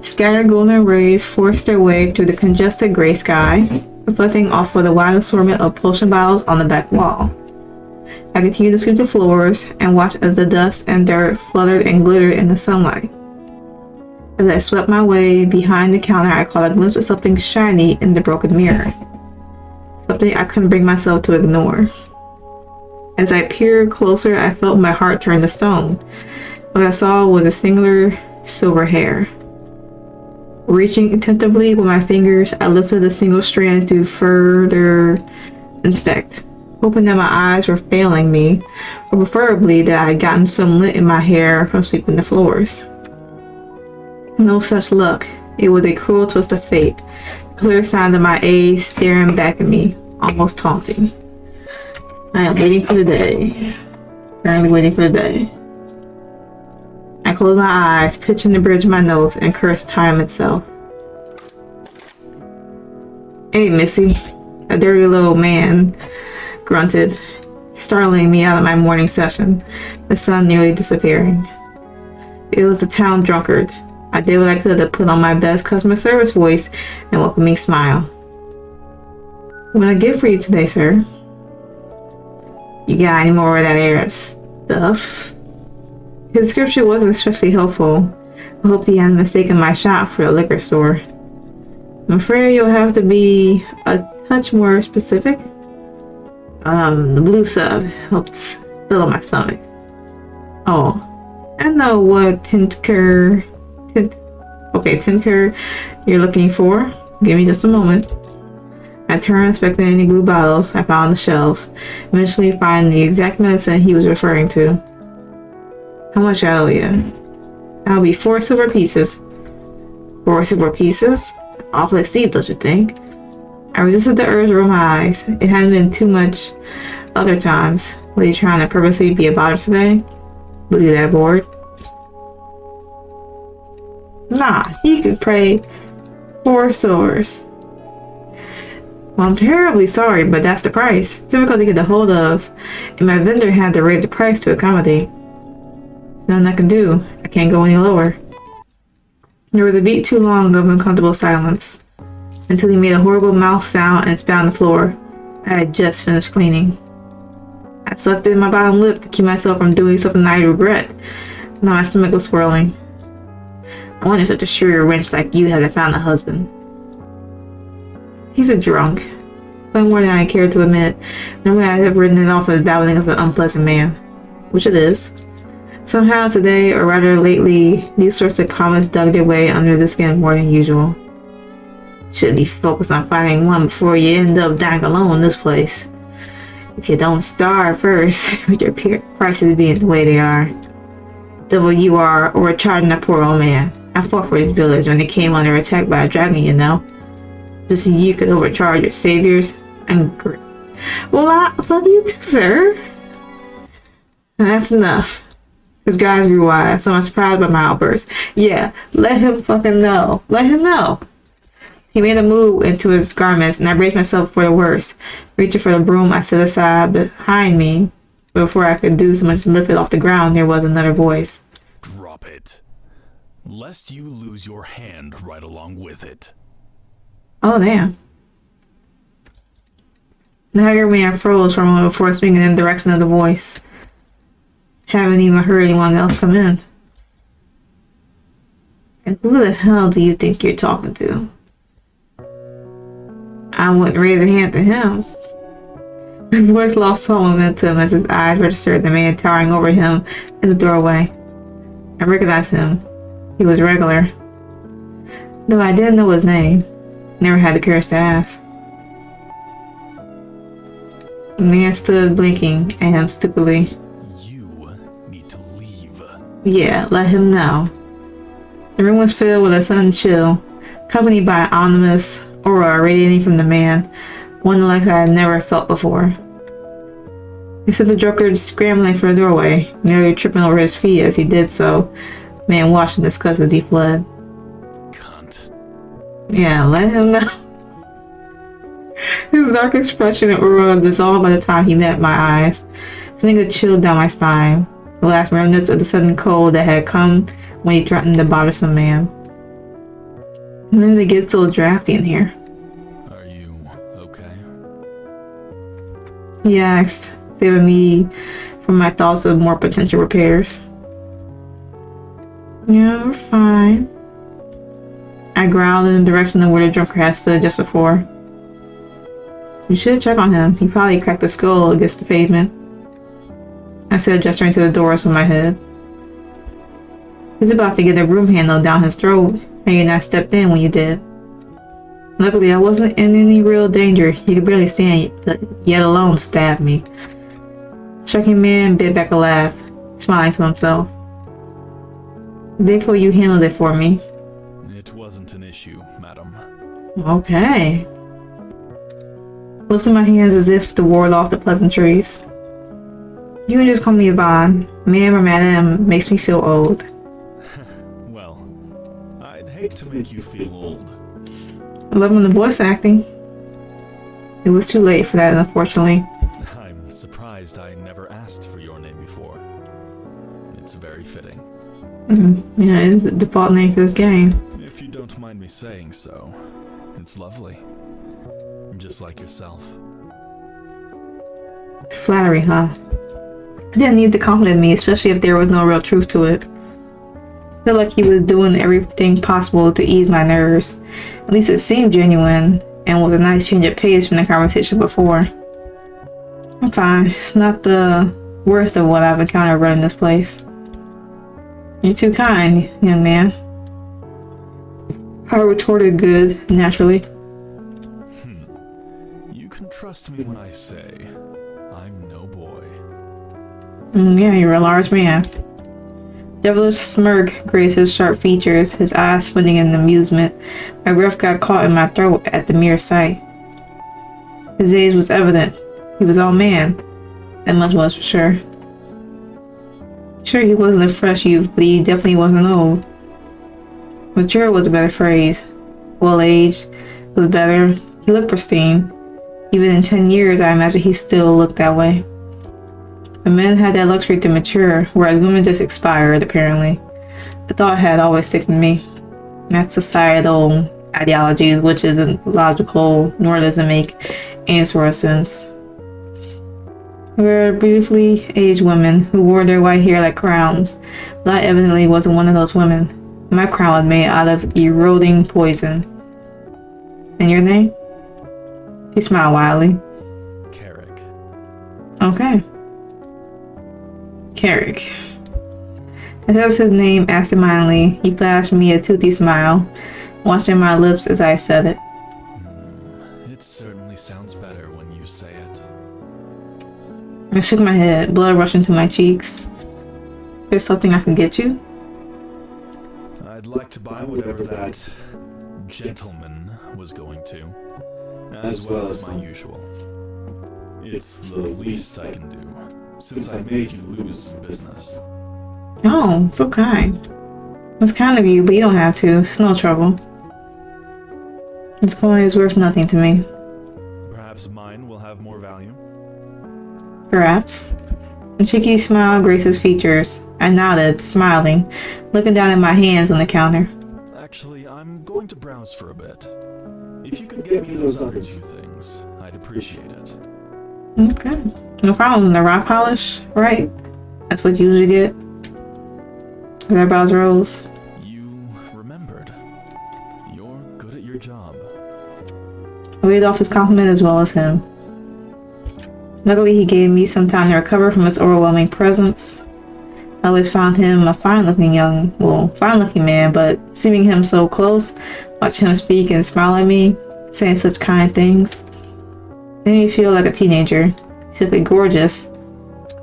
Scattered golden rays forced their way through the congested gray sky, reflecting off of the wide assortment of potion bottles on the back wall. I continued to sweep the floors and watch as the dust and dirt fluttered and glittered in the sunlight. As I swept my way behind the counter, I caught a glimpse of something shiny in the broken mirror. Something I couldn't bring myself to ignore. As I peered closer, I felt my heart turn to stone. What I saw was a singular silver hair. Reaching tentatively with my fingers, I lifted a single strand to further inspect, hoping that my eyes were failing me, or preferably that I had gotten some lint in my hair from sweeping the floors. No such luck. It was a cruel twist of fate, clear sign of my age staring back at me, almost taunting. I am waiting for the day. Currently waiting for the day. I closed my eyes, pitching the bridge of my nose, and cursed time itself. Hey, Missy. A dirty little man grunted, startling me out of my morning session, the sun nearly disappearing. It was the town drunkard. I did what I could to put on my best customer service voice and welcoming smile. What can I get for you today, sir? You got any more of that air stuff? His description wasn't especially helpful. I hoped he hadn't mistaken my shop for a liquor store. I'm afraid you'll have to be a touch more specific. The blue sub helped settle my stomach. Oh, I know what tinker you're looking for. Give me just a moment. I turned, inspecting any blue bottles I found on the shelves, eventually finding the exact medicine he was referring to. How much I owe you? That'll be 4 silver pieces. 4 silver pieces? Awfully steep, don't you think? I resisted the urge to roll my eyes. It hadn't been too much other times. Was he trying to purposely be a bother today? Was he that bored? Nah, he could pay 4 silvers. Well, I'm terribly sorry, but that's the price. Difficult to get a hold of, and my vendor had to raise the price to accommodate. There's nothing I can do. I can't go any lower. There was a beat too long of uncomfortable silence, until he made a horrible mouth sound and spat on the floor. I had just finished cleaning. I sucked in my bottom lip to keep myself from doing something I regret. Now my stomach was swirling. I wonder if such a sure wench like you hasn't found a husband. He's a drunk. Far more than I care to admit. Normally I have written it off as babbling of an unpleasant man. Which it is. Somehow today, or rather lately, these sorts of comments dug their way under the skin more than usual. Should be focused on finding one before you end up dying alone in this place. If you don't starve first, with your prices being the way they are. Double you are overcharging a poor old man. I fought for this village when they came under attack by a dragon, you know. Just so you could overcharge your saviors and great. Well, I fuck you too, sir. And that's enough. His guys grew wide, so I'm surprised by my outburst. Yeah, let him fucking know. Let him know. He made a move into his garments, and I braced myself for the worst. Reaching for the broom I set aside behind me, but before I could do so much as lift it off the ground, there was another voice. Drop it, lest you lose your hand right along with it. Oh, damn. The haggard man froze for a moment before swinging in the direction of the voice. Haven't even heard anyone else come in. And who the hell do you think you're talking to? I wouldn't raise a hand to him. His voice lost all momentum as his eyes registered the man towering over him in the doorway. I recognized him. He was regular. Though I didn't know his name. Never had the courage to ask. The man stood blinking at him stupidly. You need to leave. Yeah, let him know. The room was filled with a sudden chill, accompanied by an ominous aura radiating from the man, one like I had never felt before. He sent the drunkard scrambling for the doorway, nearly tripping over his feet as he did so. The man watched in disgust as he fled. Cunt. Yeah, let him know. His dark expression and aura dissolved by the time he met my eyes, sending a chill down my spine, the last remnants of the sudden cold that had come when he threatened the bothersome man. When did it get so drafty in here? Are you okay? He asked, saving me from my thoughts of more potential repairs. Yeah, we're fine. I growled in the direction of where the drunker had stood just before. You should check on him. He probably cracked the skull against the pavement. I said, gesturing to the doors with my head. He's about to get a broom handle down his throat, and you not stepped in when you did. Luckily, I wasn't in any real danger. He could barely stand, yet alone stab me. The striking man bit back a laugh, smiling to himself. Thankful you handled it for me. It wasn't an issue, madam. Okay. Lifting my hands as if to ward off the pleasantries. You can just call me Yvonne. Ma'am or madam makes me feel old. Well, I'd hate to make you feel old. Loving the voice acting. It was too late for that, unfortunately. I'm surprised I never asked for your name before. It's very fitting. Yeah, it's the default name for this game. If you don't mind me saying so, it's lovely. Just like yourself. Flattery, huh? I didn't need to compliment me, especially if there was no real truth to it. I feel like he was doing everything possible to ease my nerves. At least it seemed genuine, and was a nice change of pace from the conversation before. I'm fine. It's not the worst of what I've encountered running this place. You're too kind, young man. I retorted good, naturally. You can trust me when I say I'm no boy. Yeah, you're a large man. Devilish smirk graced his sharp features, his eyes squinting in amusement. My breath got caught in my throat at the mere sight. His age was evident. He was all man. That much was for sure. Sure, he wasn't a fresh youth, but he definitely wasn't old. Mature was a better phrase. Well-aged was better. He looked pristine. Even in 10 years, I imagine he still looked that way. The men had that luxury to mature, whereas women just expired, apparently. The thought had always sickened me. That's societal ideologies, which isn't logical, nor does it make any sort of sense. We were beautifully aged women who wore their white hair like crowns, but I evidently wasn't one of those women. My crown was made out of eroding poison. And your name? He smiled wildly. Carrick. Okay. Carrick. As I said his name absentmindedly, he flashed me a toothy smile, watching my lips as I said it. It certainly sounds better when you say it. I shook my head, blood rushing to my cheeks. There's something I can get you? I'd like to buy whatever that gentleman was going to, as well as my usual. It's the least I can do, since I made you lose some business. Oh, so kind. It's kind of you, but you don't have to. It's no trouble. This coin is worth nothing to me. Perhaps mine will have more value? Perhaps. A cheeky smile graced his features. I nodded, smiling, looking down at my hands on the counter. Actually, I'm going to browse for a bit. If you could get me those other two things, I'd appreciate it. Okay. No problem. The rock polish, right? That's what you usually get. His eyebrows rose. You remembered. You're good at your job. I waved off his compliment as well as him. Luckily, he gave me some time to recover from his overwhelming presence. I always found him a fine-looking man, but seeing him so close, watch him speak and smile at me, saying such kind things, made me feel like a teenager. Simply gorgeous,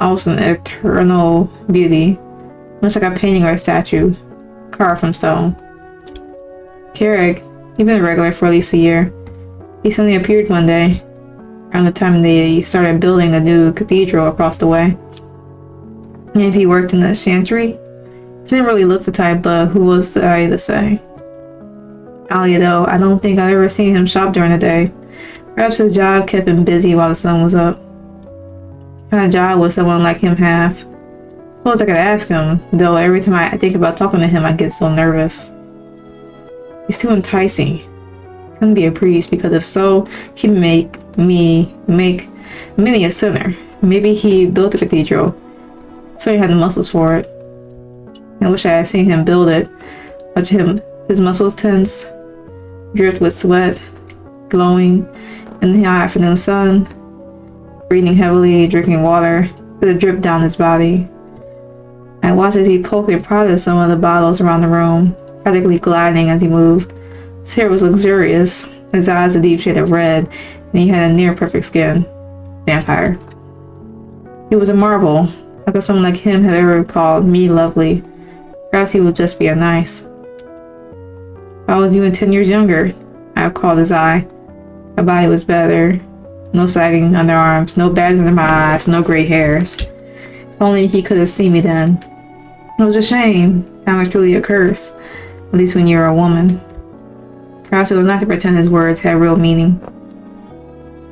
almost an eternal beauty, much like a painting or a statue, carved from stone. Carrick, he'd been a regular for at least a year. He suddenly appeared one day, around the time they started building the new cathedral across the way. And if he worked in the chantry, he didn't really look the type, but who was I to say? Oddly though, I don't think I've ever seen him shop during the day. Perhaps his job kept him busy while the sun was up. What kind of job would someone like him have? Suppose I could ask him, though every time I think about talking to him I get so nervous. He's too enticing. Couldn't be a priest, because if so, he'd make many a sinner. Maybe he built a cathedral, so he had the muscles for it. I wish I had seen him build it. Watch him, his muscles tense, dripped with sweat, glowing in the hot afternoon sun, breathing heavily, drinking water that dripped down his body. I watched as he poked and prodded some of the bottles around the room, practically gliding as he moved. His hair was luxurious, his eyes a deep shade of red, and he had a near-perfect skin. Vampire. He was a marvel. How could someone like him have ever called me lovely? Perhaps he was just being nice. If I was even 10 years younger, I would call his eye. My body was better. No sagging underarms, no bags under my eyes, no gray hairs. If only he could have seen me then. It was a shame. Time was truly a curse. At least when you're a woman. Perhaps it was not to pretend his words had real meaning.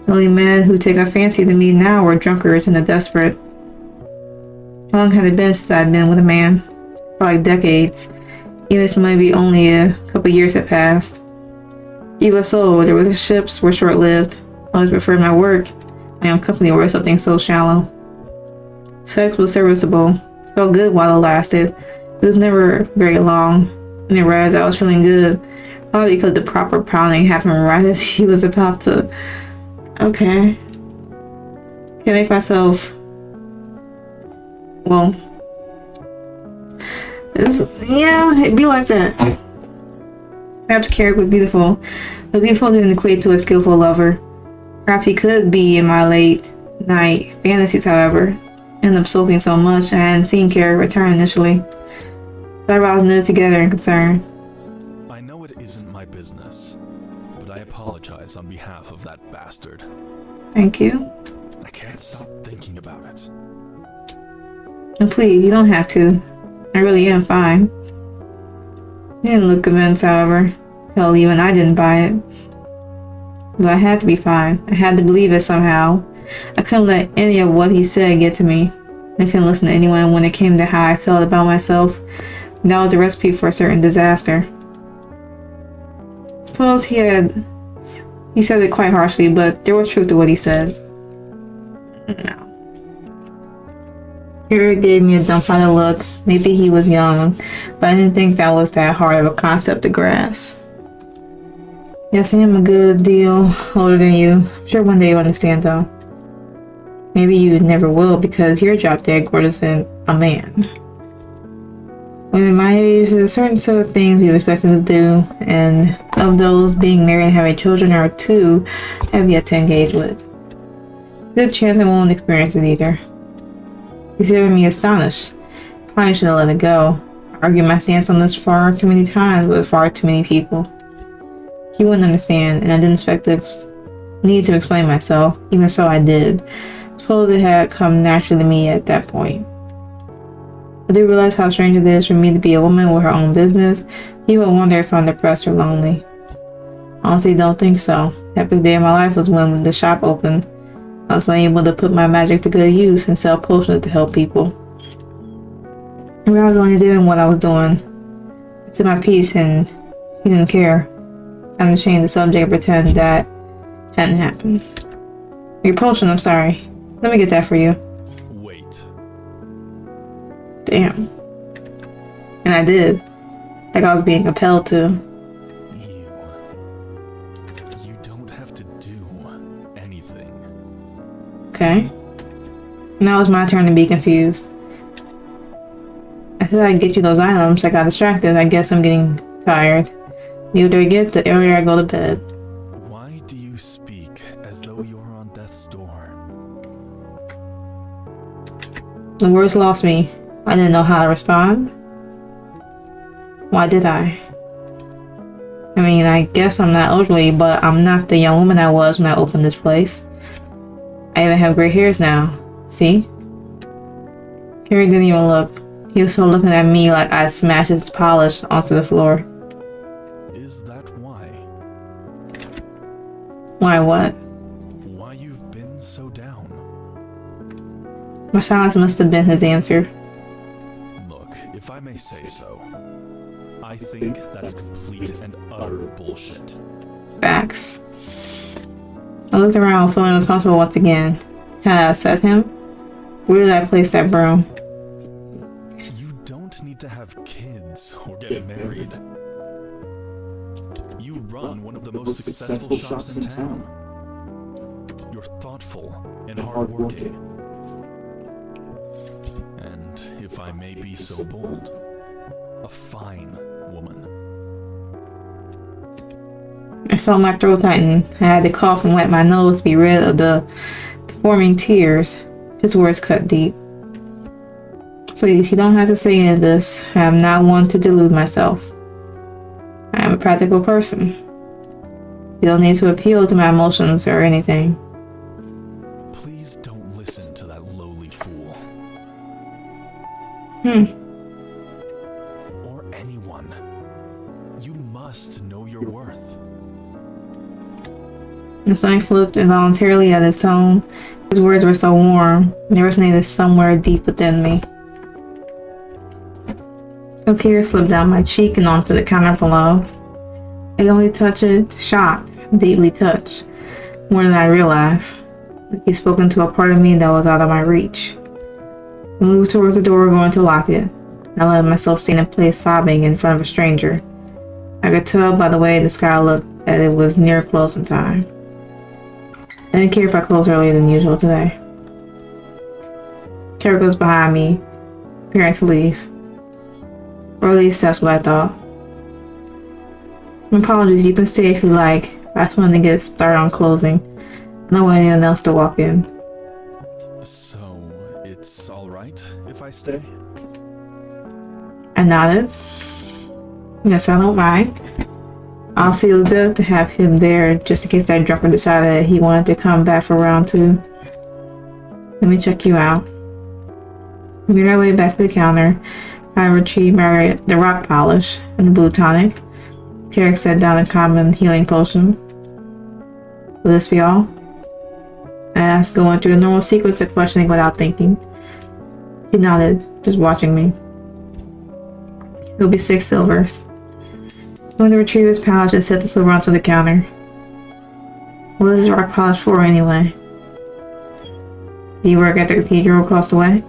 The only men who take a fancy to me now were drunkards and the desperate. How long had it been since I'd been with a man? For like decades. Even if maybe only a couple years had passed. Even so, the relationships were short-lived. I always preferred my work, my own company, over something so shallow. Sex was serviceable. Felt good while it lasted. It was never very long. And in res, I was feeling good. Probably because the proper pounding happened right as he was about to... Okay. Can't make myself... Well... Yeah, it'd be like that. Perhaps Carrick was beautiful. But beautiful didn't equate to a skillful lover. Perhaps he could be in my late night fantasies, however. Ended up soaking so much I hadn't seen Carrick return initially. So I roused knitted together in concern. I know it isn't my business, but I apologize on behalf of that bastard. Thank you. I can't stop thinking about it. And please, you don't have to. I really am fine. He didn't look convinced, however. Hell, even I didn't buy it. But I had to be fine. I had to believe it somehow. I couldn't let any of what he said get to me. I couldn't listen to anyone when it came to how I felt about myself. And that was a recipe for a certain disaster. Suppose he said it quite harshly, but there was truth to what he said. No. Carrick gave me a dumbfounded look. Maybe he was young, but I didn't think that was that hard of a concept to grasp. Yes, I am a good deal older than you. I'm sure one day you'll understand, though. Maybe you never will, because you're drop dead gorgeous and a man. Women my age, there's a certain set of things we're expected to do, and of those, being married and having children are two I've yet to engage with. Good chance I won't experience it either. Considering me astonished. Probably should have let it go. I argued my stance on this far too many times with far too many people. He wouldn't understand, and I didn't expect the need to explain myself. Even so, I did. Suppose it had come naturally to me at that point. I do realize how strange it is for me to be a woman with her own business. He would wonder if I'm depressed or lonely. Honestly, don't think so. The happiest day of my life was when the shop opened. I was able to put my magic to good use and sell potions to help people. And I was only doing what I was doing. I said my piece and he didn't care. I didn't change the subject and pretend that hadn't happened. Your potion, I'm sorry. Let me get that for you. Wait. Damn. And I did. Like I was being compelled to. You don't have to do anything. Okay. Now it's my turn to be confused. I said I'd get you those items. I got distracted. I guess I'm getting tired. The older I get, the earlier I go to bed. Why do you speak as though you're on death's door? The words lost me. I didn't know how to respond. Why did I? I mean, I guess I'm not elderly, but I'm not the young woman I was when I opened this place. I even have gray hairs now. See? Carrick didn't even look. He was still looking at me like I smashed his polish onto the floor. Is that why? Why what? Why you've been so down? My silence must have been his answer. Look, if I may say so, I think that's complete and utter bullshit. Facts. I looked around, feeling uncomfortable once again. Had I upset him? Where did I place that broom? You don't need to have kids or get married. You run one of the most successful shops in town. You're thoughtful and hardworking. And, if I may be so bold, a fine woman. I felt my throat tighten. I had to cough and wet my nose to be rid of the forming tears. His words cut deep. Please, you don't have to say any of this. I am not one to delude myself. I am a practical person. You don't need to appeal to my emotions or anything. Please don't listen to that lowly fool. Or anyone. You must know your worth. My stomach flipped involuntarily at his tone. His words were so warm, and they resonated somewhere deep within me. A tear slipped down my cheek and onto the counter below. I only touched it, shocked, deeply touched, more than I realized. Like he'd spoken to a part of me that was out of my reach. I moved towards the door, going to lock it. I let myself stand in place, sobbing in front of a stranger. I could tell by the way the sky looked that it was near closing time. I didn't care if I closed earlier than usual today. Carrick was behind me, preparing to leave. Or at least that's what I thought. Apologies, you can stay if you like. I just wanted to get started on closing. I don't want anyone else to walk in. So, it's alright if I stay? I nodded. Yes, I don't mind. Honestly, it was good to have him there just in case that dropper decided that he wanted to come back for round 2. Let me check you out. We made our way back to the counter. I retrieved the rock polish and the blue tonic. Carrick set down a common healing potion. Will this be all? I asked, going through the normal sequence of questioning without thinking. He nodded, just watching me. It'll be 6 silvers. Going to retrieve his pouch and set the silver onto the counter. What is this rock polish for anyway? Do you work at the cathedral across the way?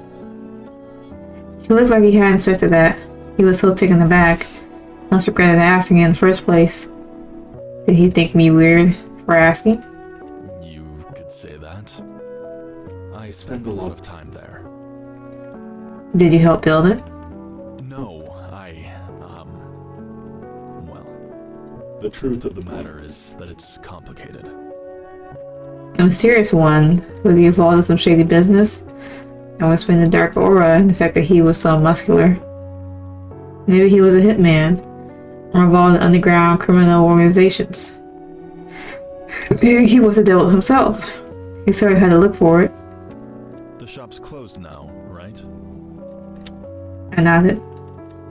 He looked like he hadn't expected that. He was so taken aback. I must regretted asking in the first place. Did he think me weird for asking? You could say that. I spend a lot of time there. Did you help build it? No, well, the truth of the matter is that it's complicated. A mysterious one. Was he involved in some shady business? I was explain the dark aura and the fact that he was so muscular. Maybe he was a hitman, or involved in underground criminal organizations. Maybe he was the devil himself. He sort of had to look for it. The shop's closed now, right? I nodded.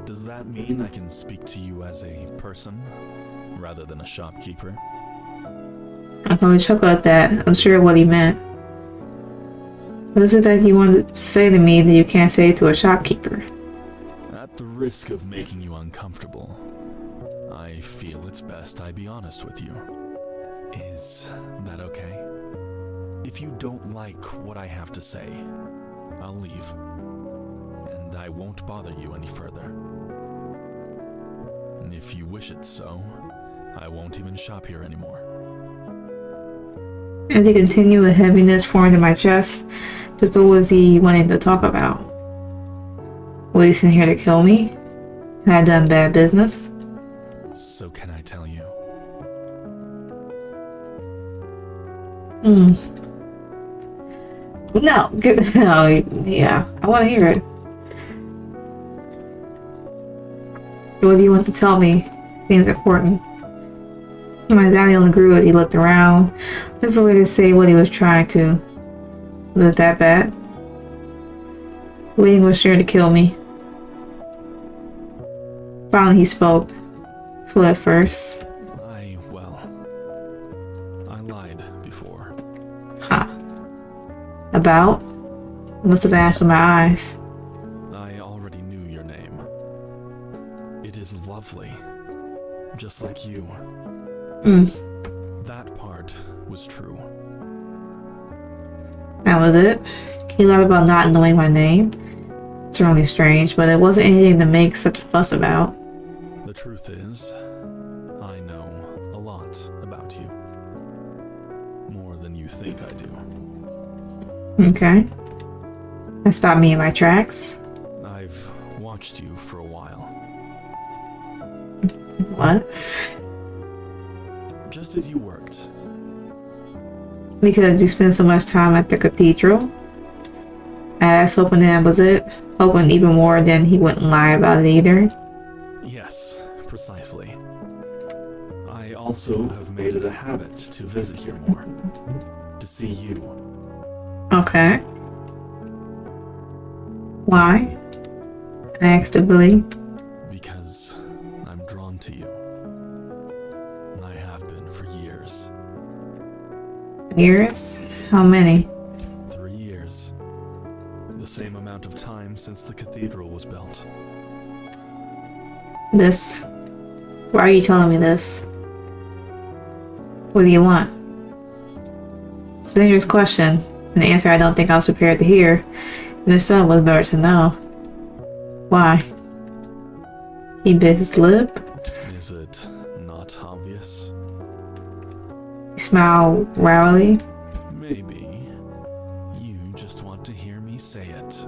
Does that mean I can speak to you as a person, rather than a shopkeeper? I probably chuckled at that, unsure of what he meant. What is it that you wanted to say to me that you can't say to a shopkeeper? At the risk of making you uncomfortable, I feel it's best I be honest with you. Is that okay? If you don't like what I have to say, I'll leave. And I won't bother you any further. And if you wish it so, I won't even shop here anymore. As he continued, a heaviness formed in my chest. Just what was he wanting to talk about? Was he sitting here to kill me? Had I done bad business? So can I tell you? No, no, yeah, I want to hear it. What do you want to tell me? Seems important. My anxiety only grew as he looked around, looking for a way to say what he was trying to. Was it that bad? Waiting was sure to kill me. Finally he spoke. Slow at first. I lied before. Huh. About? I must have asked with my eyes. I already knew your name. It is Love briefly. Just like you. That part was true. That was it? He lied about not knowing my name? It's really strange, but it wasn't anything to make such a fuss about. The truth is, I know a lot about you. More than you think I do. Okay. That stopped me in my tracks. I've watched you for a while. What? Just as you worked. Because you spend so much time at the cathedral? I asked, hoping that was it. Hoping even more than he wouldn't lie about it either. Yes, precisely. I also have made it a habit to visit here more. To see you. Okay. Why? I asked Billy. Because I'm drawn to you. I have been for years. Years? How many? 3 years. The same amount of time since the cathedral was built. This. Why are you telling me this? What do you want? It's a dangerous question. An answer I don't think I was prepared to hear. And if so, it was better to know. Why? He bit his lip. Is it not obvious? He smiled wryly. Maybe you just want to hear me say it.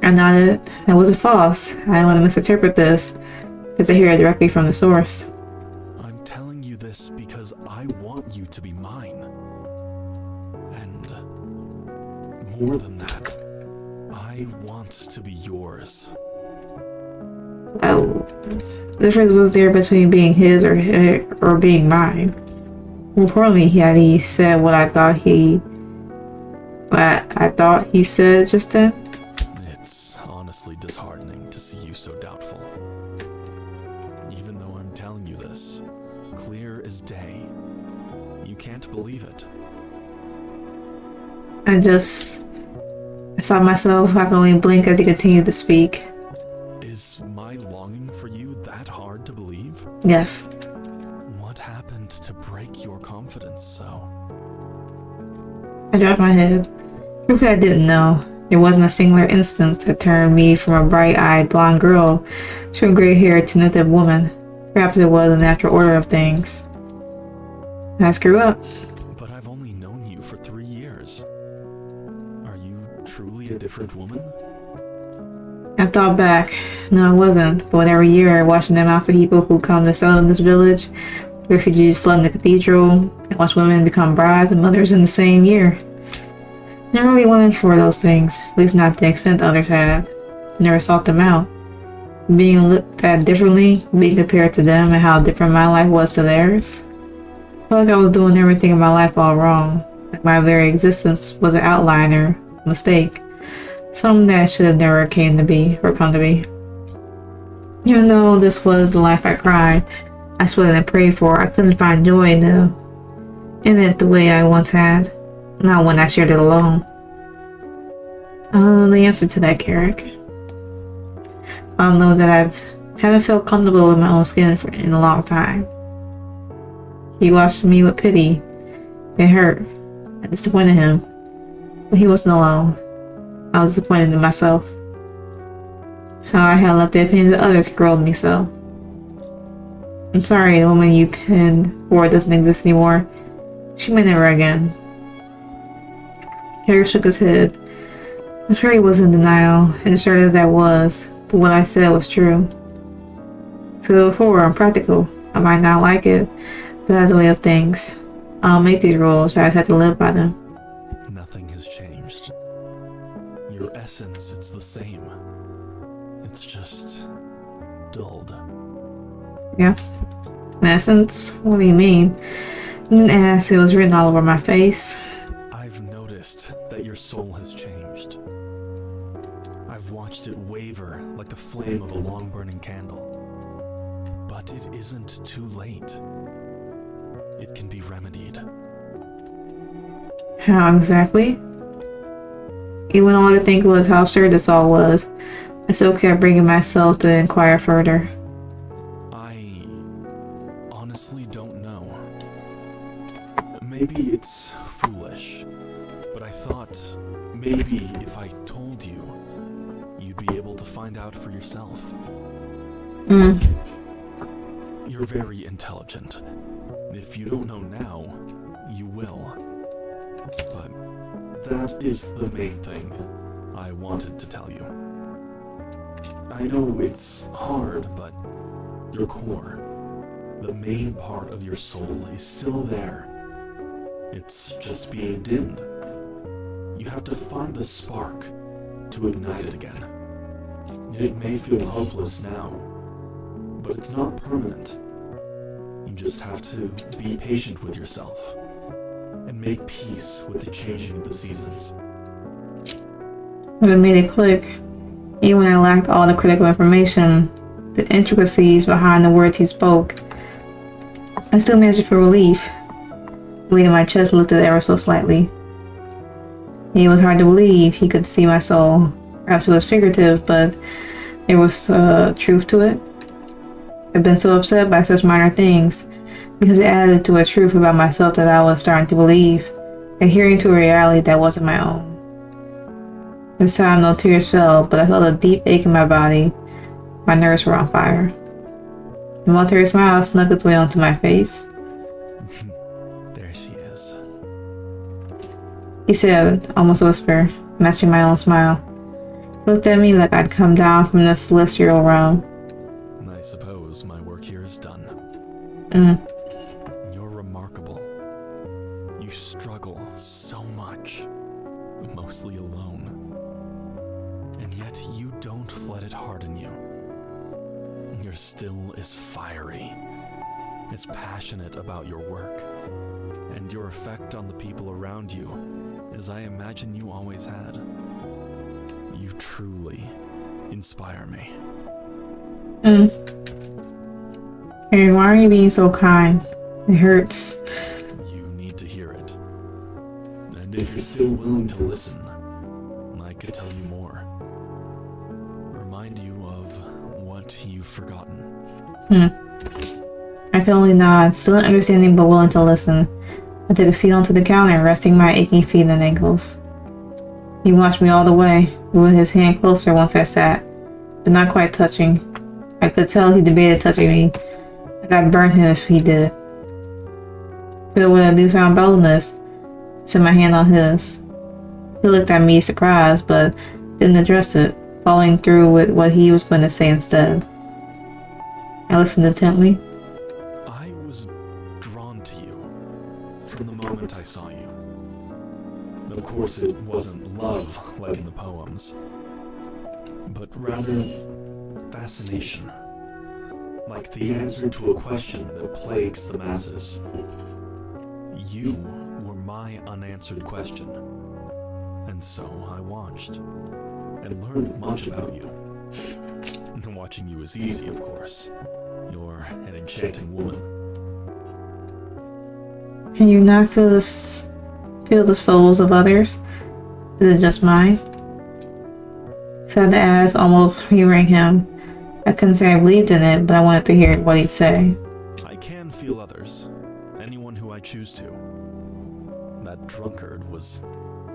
I nodded. It wasn't false. I didn't want to misinterpret this, because I hear it directly from the source. I'm telling you this because I want you to be mine. And more than that, I want to be yours. Oh, the difference was there between being his or being mine. More importantly, he said what I thought he said just then. It's honestly disheartening to see you so doubtful. Even though I'm telling you this, clear as day, you can't believe it. I saw myself. I could only blink as he continued to speak. Is my longing for you that hard to believe? Yes. What happened to break your confidence so? I dropped my head. Truthfully, I didn't know. There wasn't a singular instance that turned me from a bright-eyed blonde girl to a gray-haired, tentative woman. Perhaps it was a natural order of things. I screw up. But I've only known you for 3 years. Are you truly a different woman? I thought back. No, it wasn't. But every year, watching the amounts of people who come to settle in this village, refugees flooding the cathedral, and watch women become brides and mothers in the same year. Never really wanted for those things, at least not to the extent others had. Never sought them out. Being looked at differently, being compared to them, and how different my life was to theirs. I felt like I was doing everything in my life all wrong. Like my very existence was an outliner, a mistake. Something that should have never come to be. Even though this was the life I cried, I sweated and prayed for, I couldn't find joy in it the way I once had. Not when I shared it alone. The answer to that, Carrick. I don't know that I haven't felt comfortable with my own skin in a long time. He watched me with pity. It hurt. I disappointed him. But he wasn't alone. I was disappointed in myself. How I had let the opinions of others corrode me so. I'm sorry, the woman you pinned for doesn't exist anymore. She may never again. Harry shook his head. I'm sure he was in denial, and assured as I was, but what I said was true. So before, I'm practical. I might not like it, but that's the way of things. I don't make these rules, I just have to live by them. Nothing has changed. Your essence, it's the same. It's just dulled. Yeah. In essence, what do you mean? You didn't ask, it was written all over my face. I've noticed that your soul has changed. I've watched it waver like the flame of a long-burning candle. But it isn't too late. It can be remedied. How exactly? Even all I could think was how absurd this all was. I still kept bringing myself to inquire further. I honestly don't know. Maybe it's foolish, but I thought maybe if I told you, you'd be able to find out for yourself. You're very intelligent. If you don't know now, you will. But that is the main thing I wanted to tell you. I know it's hard, but your core, the main part of your soul, is still there. It's just being dimmed. You have to find the spark to ignite it again. It may feel hopeless now, but it's not permanent. You just have to be patient with yourself and make peace with the changing of the seasons. But it made it click. Even when I lacked all the critical information, the intricacies behind the words he spoke, I still managed to feel relief. The weight in my chest lifted ever so slightly. It was hard to believe he could see my soul. Perhaps it was figurative, but there was truth to it. I've been so upset by such minor things because it added to a truth about myself that I was starting to believe, adhering to a reality that wasn't my own. This time no tears fell, but I felt a deep ache in my body. My nerves were on fire. A momentary smile snuck its way onto my face. There she is. He said, almost a whisper, matching my own smile. He looked at me like I'd come down from the celestial realm. I suppose my work here is done. You're remarkable. You struggle so much, mostly alone. And yet you don't let it harden you. You're still as fiery, as passionate about your work, and your effect on the people around you, as I imagine you always had. You truly inspire me. Aaron, why are you being so kind? It hurts. You need to hear it. And if you're still willing to listen, I could tell you more. Remind you of what you've forgotten. I could only nod, still understanding but willing to listen. I took a seat onto the counter, resting my aching feet and ankles. He watched me all the way, moving his hand closer once I sat, but not quite touching. I could tell he debated touching me, like I'd burn him if he did. Filled with a newfound boldness, I set my hand on his. He looked at me surprised, but didn't address it, following through with what he was going to say instead. I listened intently. I was drawn to you from the moment I saw you. Of course, it wasn't love like in the poems, but rather fascination, like the answer to a question that plagues the masses. You were my unanswered question, and so I watched and learned much about you. And watching you is easy, of course. You're an enchanting woman. Can you not feel the souls of others? Is it just mine? Said the ass, almost humoring him. I couldn't say I believed in it, but I wanted to hear what he'd say. I can feel others. Anyone who I choose to. That drunkard was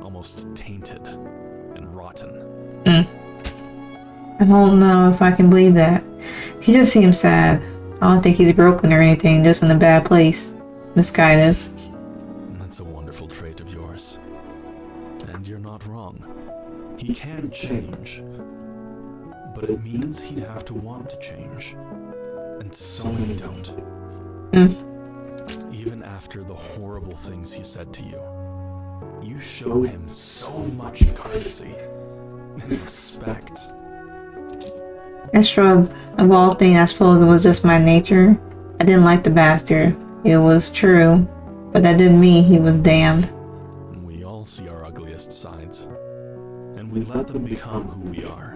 almost tainted and rotten. I don't know if I can believe that. He just seems sad. I don't think he's broken or anything, just in a bad place. Misguided. That's a wonderful trait of yours. And you're not wrong. He can change. But it means he'd have to want to change. And so many don't. Even after the horrible things he said to you, you show him so much courtesy and respect. I shrugged. Of all things, I suppose it was just my nature. I didn't like the bastard. It was true, but that didn't mean he was damned. We all see our ugliest sides, and we let them become who we are,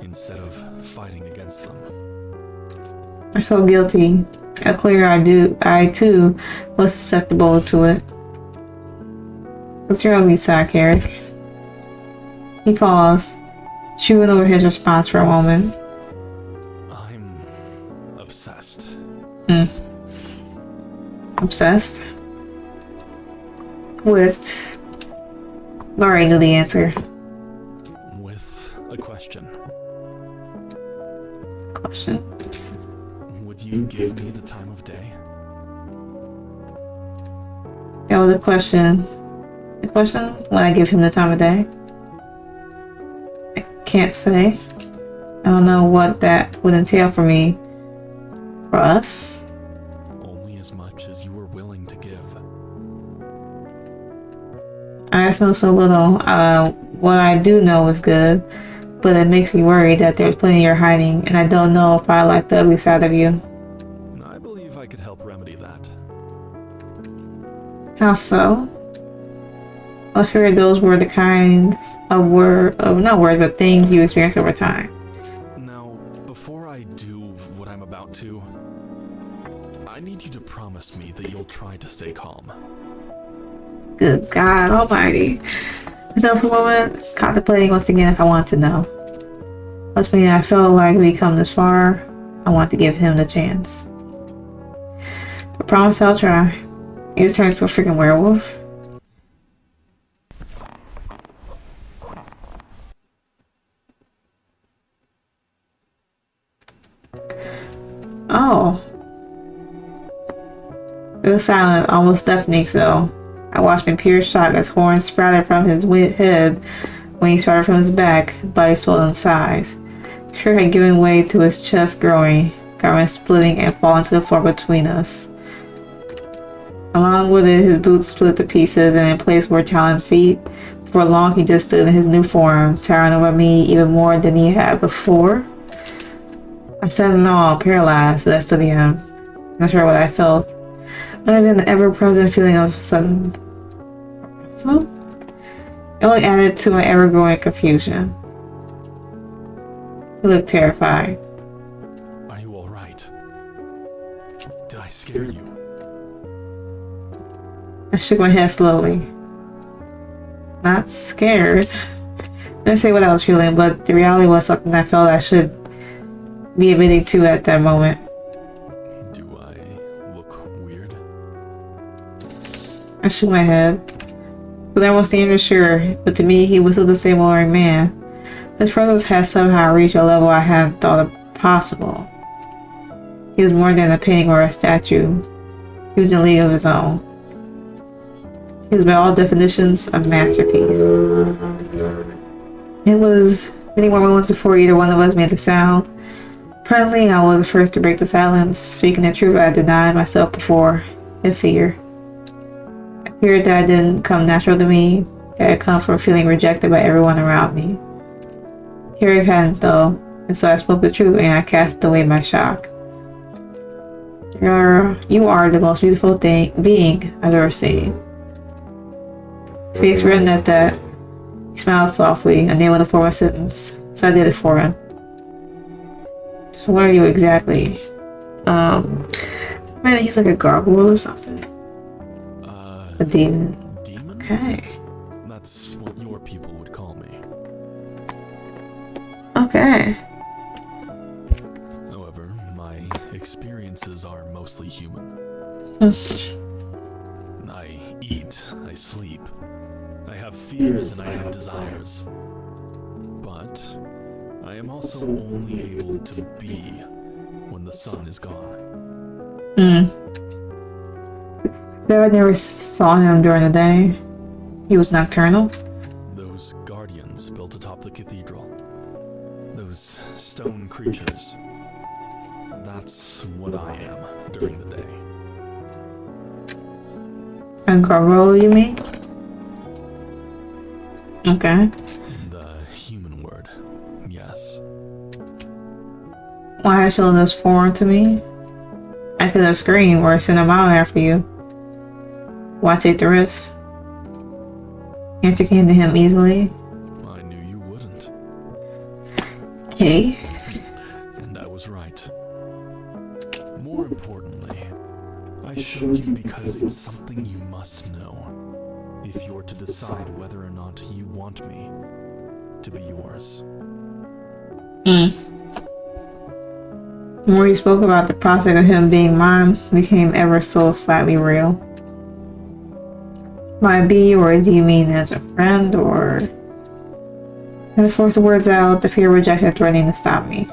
instead of fighting against them. I felt guilty. I too was susceptible to it. What's your ugly side, Carrick? He paused, chewing over his response for a moment. I'm obsessed. Obsessed? With... Already knew the answer. With a question. Question? Would you give me the time of day? That was a question. The question? When I give him the time of day? I can't say. I don't know what that would entail for me. For us? Only as much as you were willing to give. I just know so little. What I do know is good, but it makes me worried that there's plenty you're hiding, and I don't know if I like the ugly side of you. I believe I could help remedy that. How so? I figured those were the kinds of not words, but things you experience over time. Now, before I do what I'm about to, I need you to promise me that you'll try to stay calm. Good God Almighty. I thought for a moment, contemplating once again if I want to know. Once again, I felt like we come this far. I want to give him the chance. I promise I'll try. He just turned into a freaking werewolf. Oh. It was silent, almost deafening so. I watched in pure shock as horns sprouted from his head, wings sprouted from his back, body swelled in size. Shirt had given way to his chest growing, garments splitting and falling to the floor between us. Along with it, his boots split to pieces and in place were taloned feet. For long he just stood in his new form, towering over me even more than he had before. I sat in awe, paralyzed, as I stood him. Not sure what I felt, other than the ever-present feeling of sudden... So? It only added to my ever-growing confusion. He looked terrified. Are you alright? Did I scare you? I shook my head slowly. Not scared. I didn't say what I was feeling, but the reality was something I felt I should be admitting to at that moment. Do I look weird? I shook my head. But I was standing sure, but to me he was still the same alluring man. His presence had somehow reached a level I hadn't thought possible. He was more than a painting or a statue. He was in a league of his own. He was by all definitions a masterpiece. It was many more moments before either one of us made the sound. Apparently, I was the first to break the silence, speaking the truth I had denied myself before, in fear. I feared that it didn't come natural to me, that it come from feeling rejected by everyone around me. Carrick hadn't though, and so I spoke the truth and I cast away my shock. You are the most beautiful being I've ever seen. His face reddened at that. He smiled softly, unable to form a sentence, so I did it for him. So what are you exactly? Man, he's like a gargoyle or something. A demon. Demon? Okay. That's what your people would call me. Okay. However, my experiences are mostly human. I eat, I sleep. I have fears and I have desires. But I am also only able to be when the sun is gone. So I never saw him during the day. He was nocturnal. Those guardians built atop the cathedral. Those stone creatures. That's what I am during the day. A gargoyle, you mean? Okay. The human word, yes. Why had shown this foreign to me? I could have screamed or sent a mile after you. Why take the risk? Answer came to him easily. I knew you wouldn't. Okay. And I was right. More importantly, I showed you because it's something you must know if you're to decide whether or not you want me to be yours. The more he spoke about the prospect of him being mine became ever so slightly real. Might be, or do you mean as a friend, or... And to force the words out, the fear of rejection threatening to stop me.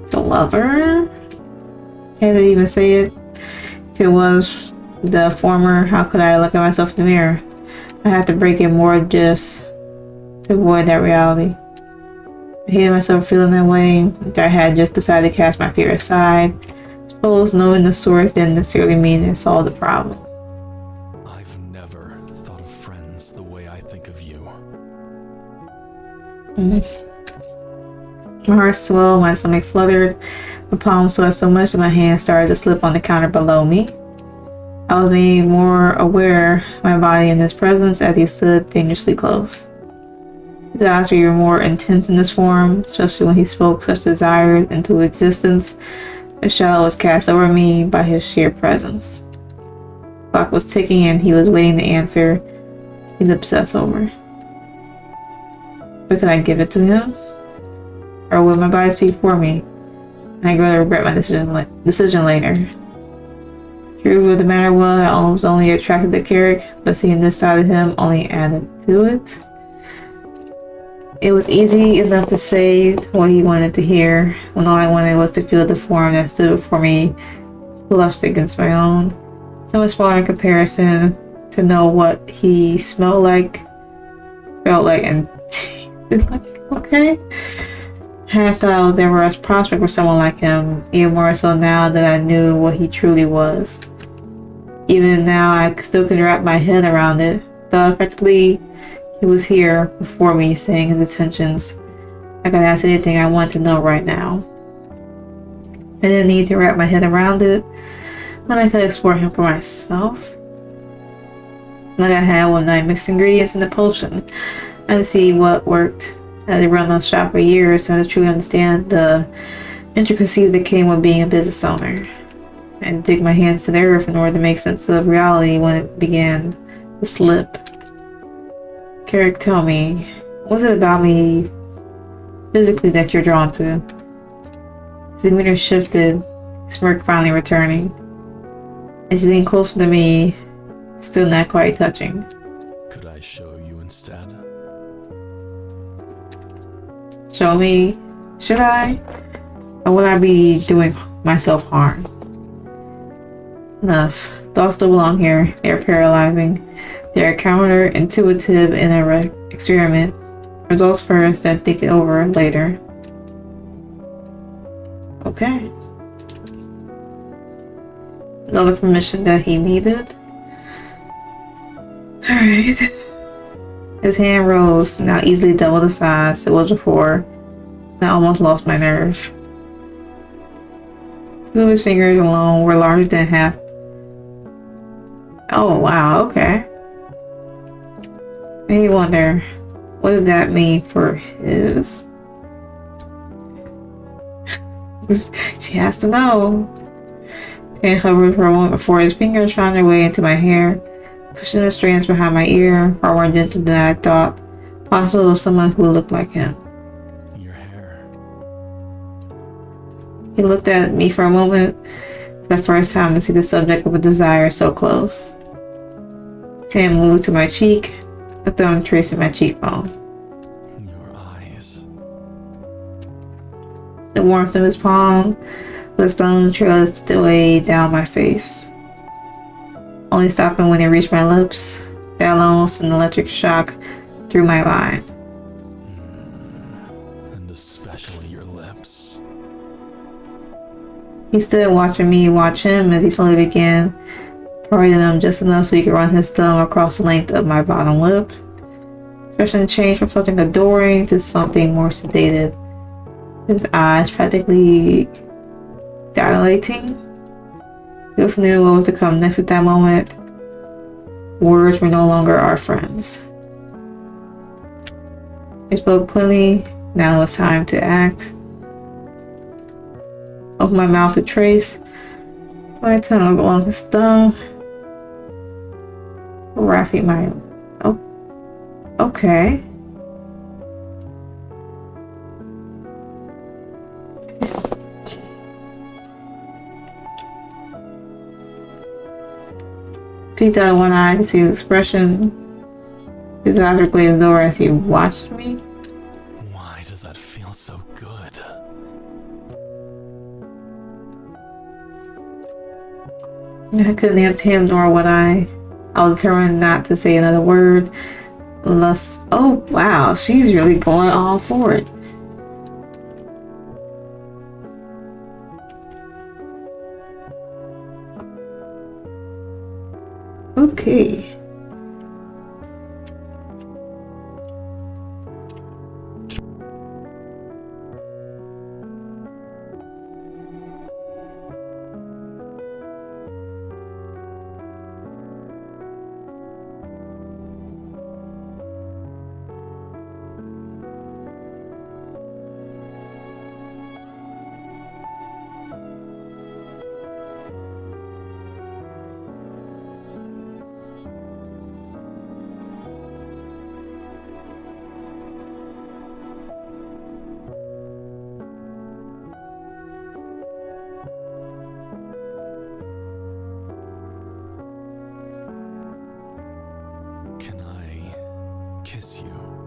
So lover? Can't even say it. If it was the former, how could I look at myself in the mirror? I have to break it more just to avoid that reality. I hated myself feeling that way. I had just decided to cast my fear aside. Suppose knowing the source didn't necessarily mean it solved the problem. I've never thought of friends the way I think of you. My heart swelled, my stomach fluttered, my palms sweat so much that my hands started to slip on the counter below me. I was made more aware of my body in his presence as he stood dangerously close. His eyes were even more intense in this form, especially when he spoke such desires into existence. A shadow was cast over me by his sheer presence. The clock was ticking and he was waiting to answer he'd obsess over. But could I give it to him? Or would my body speak for me? And I grow to regret my decision later. Truth of the matter was, I was only attracted to Carrick, but seeing this side of him only added to it. It was easy enough to say what he wanted to hear, when all I wanted was to feel the form that stood before me flushed against my own. So much smaller in comparison to know what he smelled like, felt like, and tasted like. Okay? I thought I was ever a prospect for someone like him, even more so now that I knew what he truly was. Even now, I still couldn't wrap my head around it, but effectively, he was here before me saying his intentions. I could ask anything I wanted to know right now. I didn't need to wrap my head around it when I could explore him for myself. Like I had one night, mixed ingredients in the potion and see what worked. I had run the shop for years, so I truly understand the intricacies that came with being a business owner. I had to dig my hands to the earth in order to make sense of reality when it began to slip. Carrick, tell me, what is it about me physically that you're drawn to? His demeanor shifted, smirk finally returning. As he leaned closer to me, still not quite touching. Could I show you instead? Show me? Should I? Or would I be doing myself harm? Enough. Thoughts don't belong here. They are paralyzing. They are counterintuitive in an experiment. Results first, then think it over later. Okay. Another permission that he needed. Alright. His hand rose, now easily double the size it was before. I almost lost my nerve. Two of his fingers alone were larger than half. Oh wow, okay. Made me wonder, what did that mean for his? She has to know. Hand hovered for a moment before his fingers found their way into my hair, pushing the strands behind my ear far more gentle than I thought possible of someone who looked like him. Your hair. He looked at me for a moment, for the first time to see the subject of a desire so close. His hand moved to my cheek, a thumb tracing my cheekbone. Your eyes. The warmth of his palm was stone trailed way down my face, only stopping when it reached my lips. That alone sent an electric shock through my mind. And especially your lips. He stood watching me watch him as he slowly began parting them just enough so he could run his thumb across the length of my bottom lip. Expression changed from something adoring to something more sedated. His eyes practically dilating. Wolf knew what was to come next at that moment. Words were no longer our friends. He spoke plainly. Now it was time to act. Opened my mouth to trace my tongue along his thumb. Wrapping my... Oh, okay. peeked out of one eye to see the expression his eyes were glazed over as he watched me. Why does that feel so good? I couldn't answer him, nor would I. I was determined not to say another word. Lust. Oh, wow. She's really going all for it. Okay. Can I kiss you?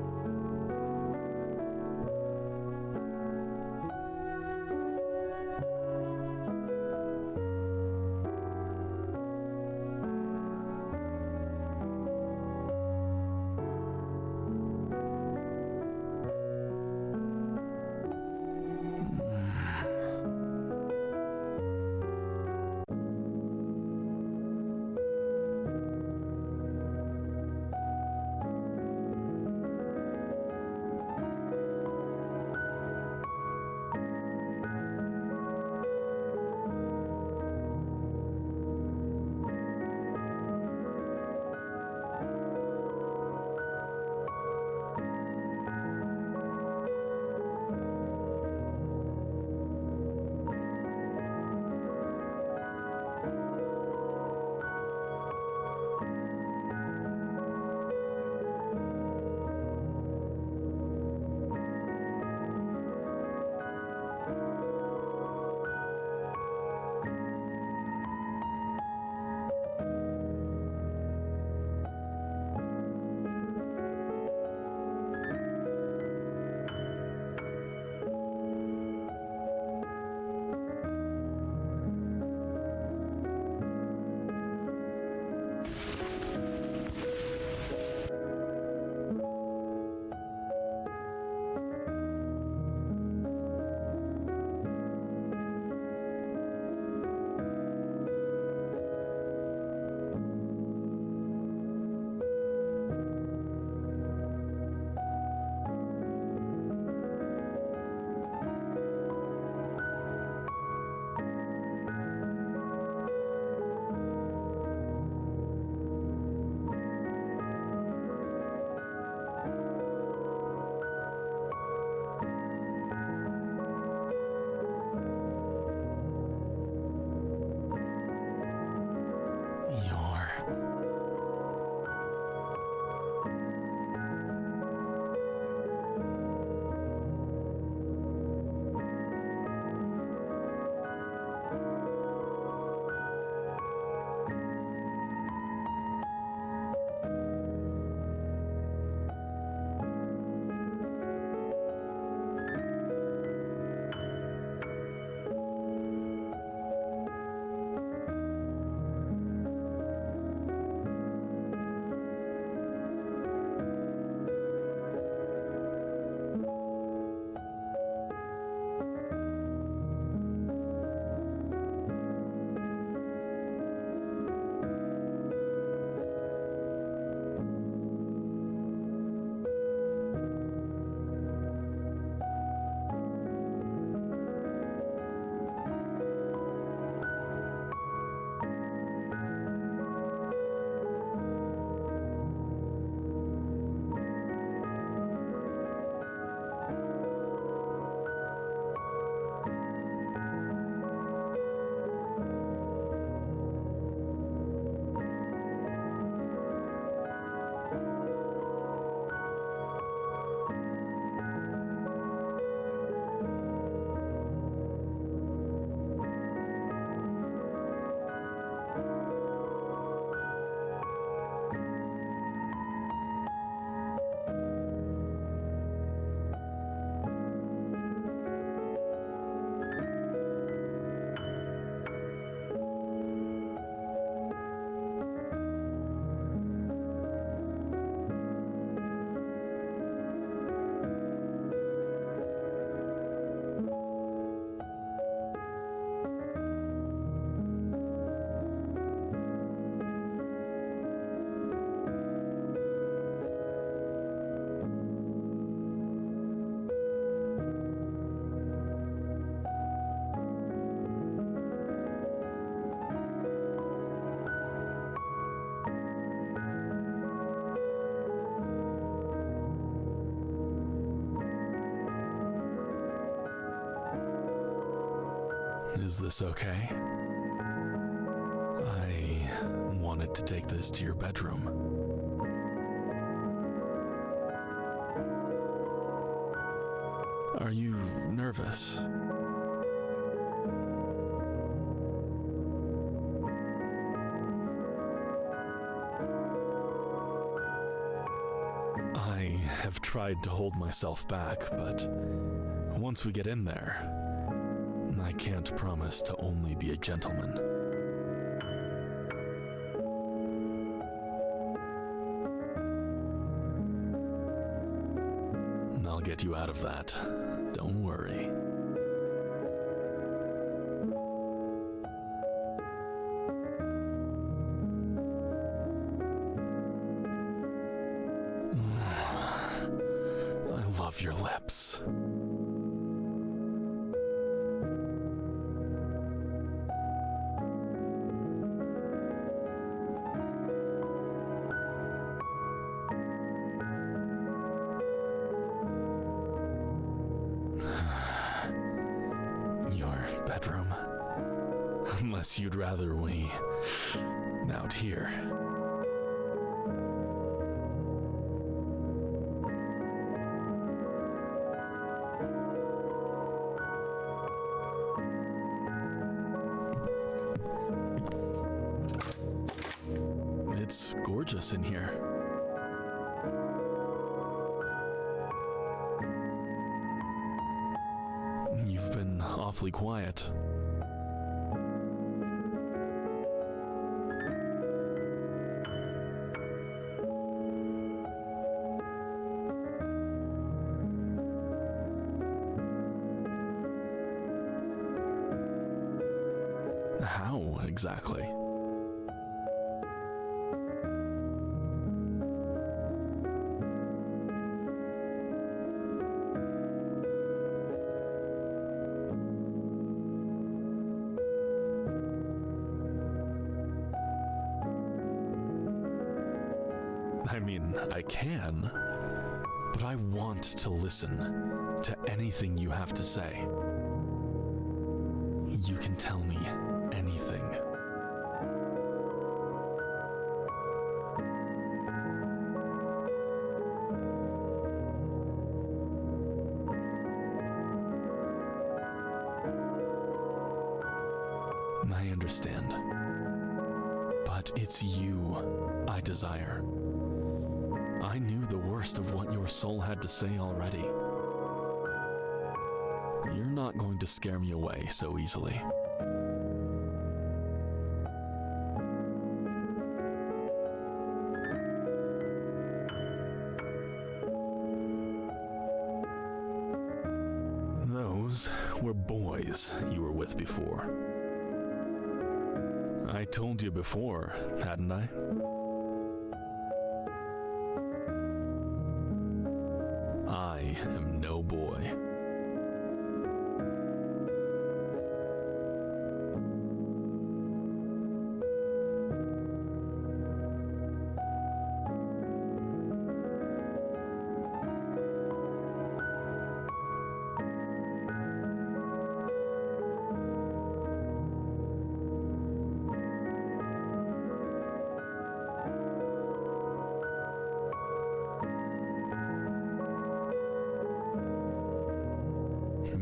Is this okay? I wanted to take this to your bedroom. Are you nervous? I have tried to hold myself back, but once we get in there, I can't promise to only be a gentleman. I'll get you out of that. Don't worry. I love your lips. Unless you'd rather we out here. It's gorgeous in here. You've been awfully quiet. How exactly? I mean, I can, but I want to listen to anything you have to say. You can tell me anything. I understand. But it's you I desire. I knew the worst of what your soul had to say already. You're not going to scare me away so easily. Those were boys you were with before. I told you before, hadn't I? I am no boy.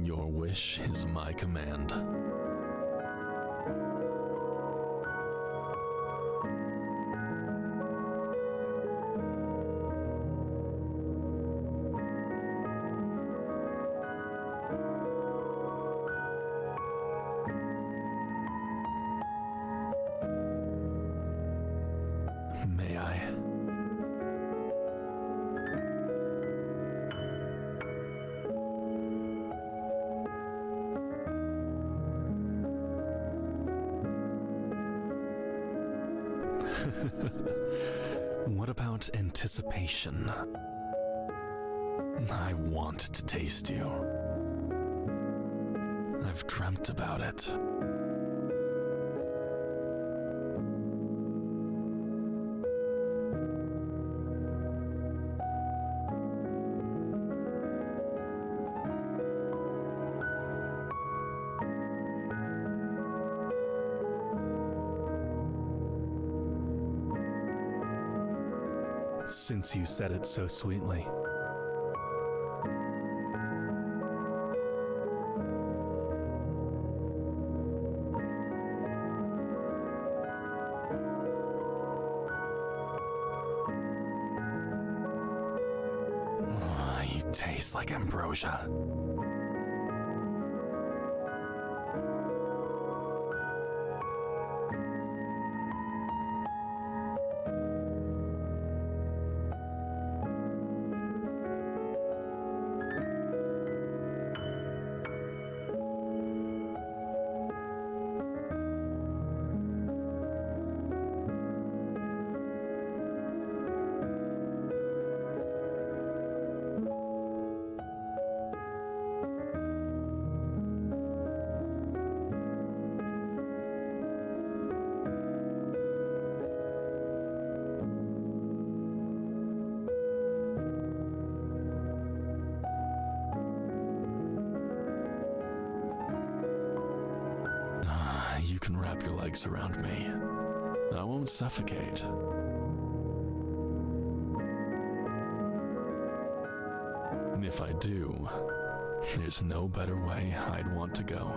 Your wish is my command. May I? What about anticipation? I want to taste you. I've dreamt about it. since you said it so sweetly. You taste like ambrosia. You can wrap your legs around me. I won't suffocate. And if I do, there's no better way I'd want to go.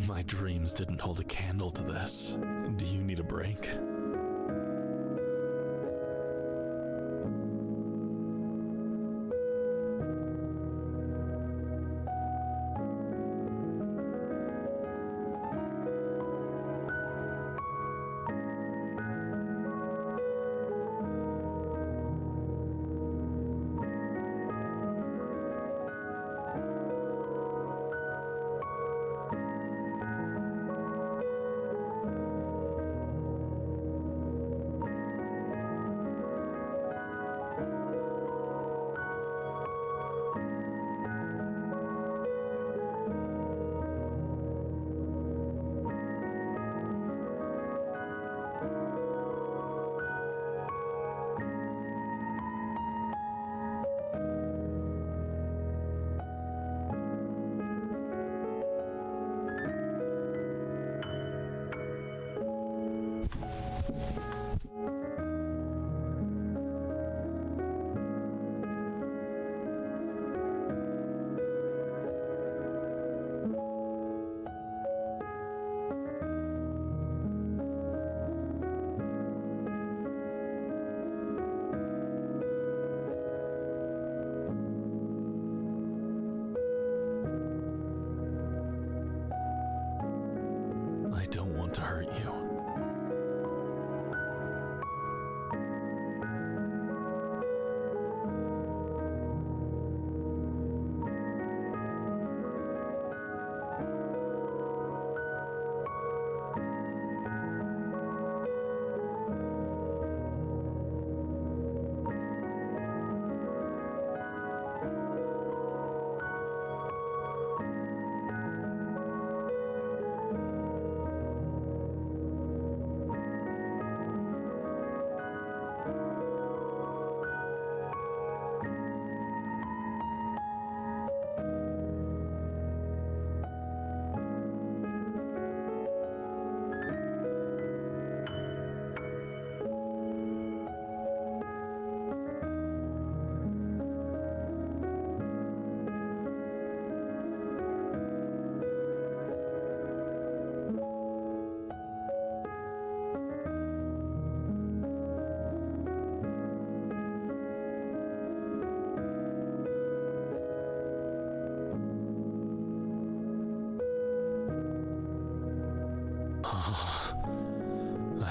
My dreams didn't hold a candle to this. Do you need a break?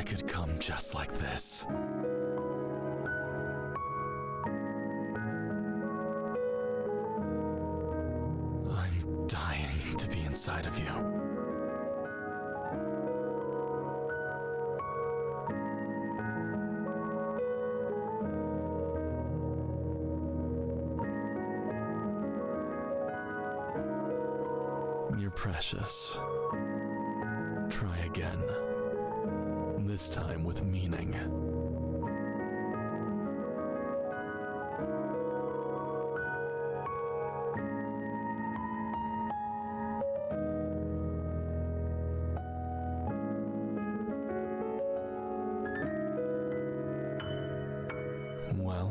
could come just like this. I'm dying to be inside of you. You're precious. Try again. This time with meaning. Well,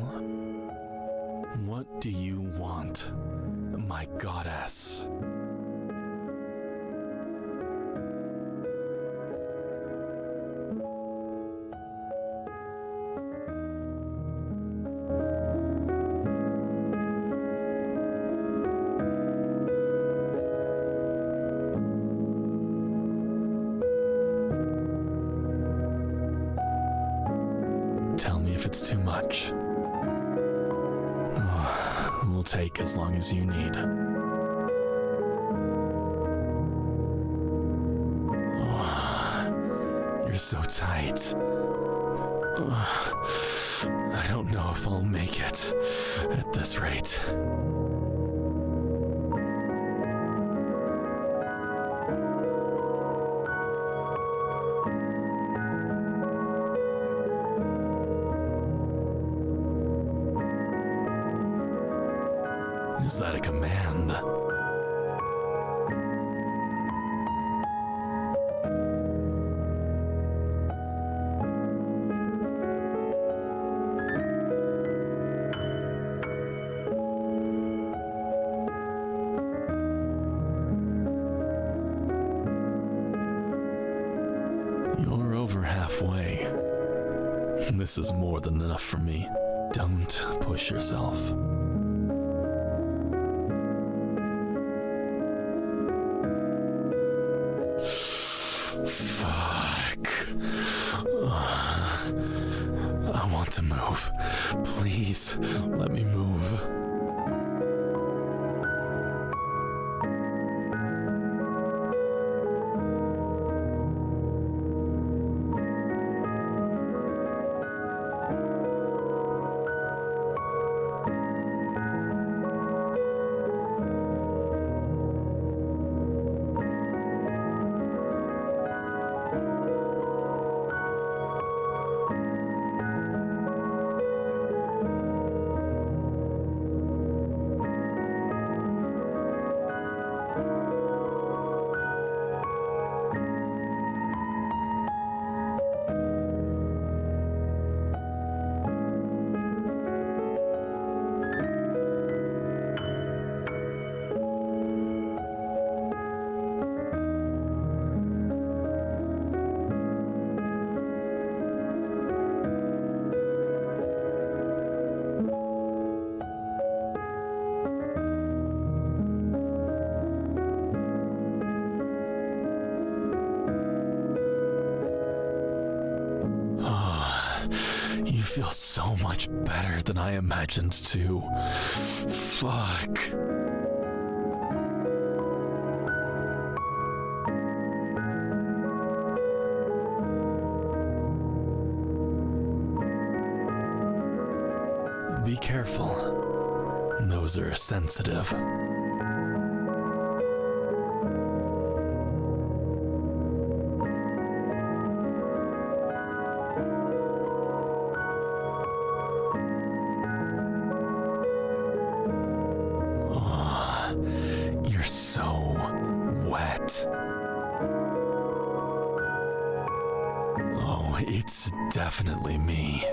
what do you want, my goddess? Tell me if it's too much. We'll take as long as you need. You're so tight. I don't know if I'll make it at this rate. Is that a command? You're over halfway. This is more than enough for me. Don't push yourself. I want to move. Please, let me move. You feel so much better than I imagined to. Fuck. Be careful. Those are sensitive. You're so wet. Oh, it's definitely me.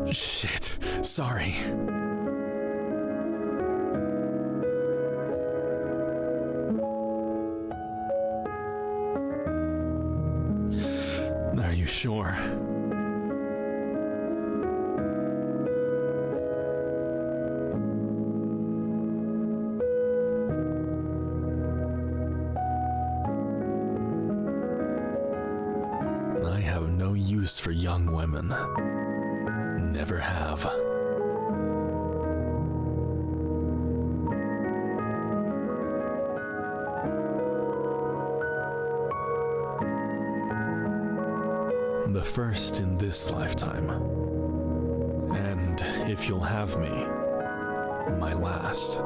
Shit. Sorry. Are you sure? I have no use for young women. Never have. The first in this lifetime. And if you'll have me, my last.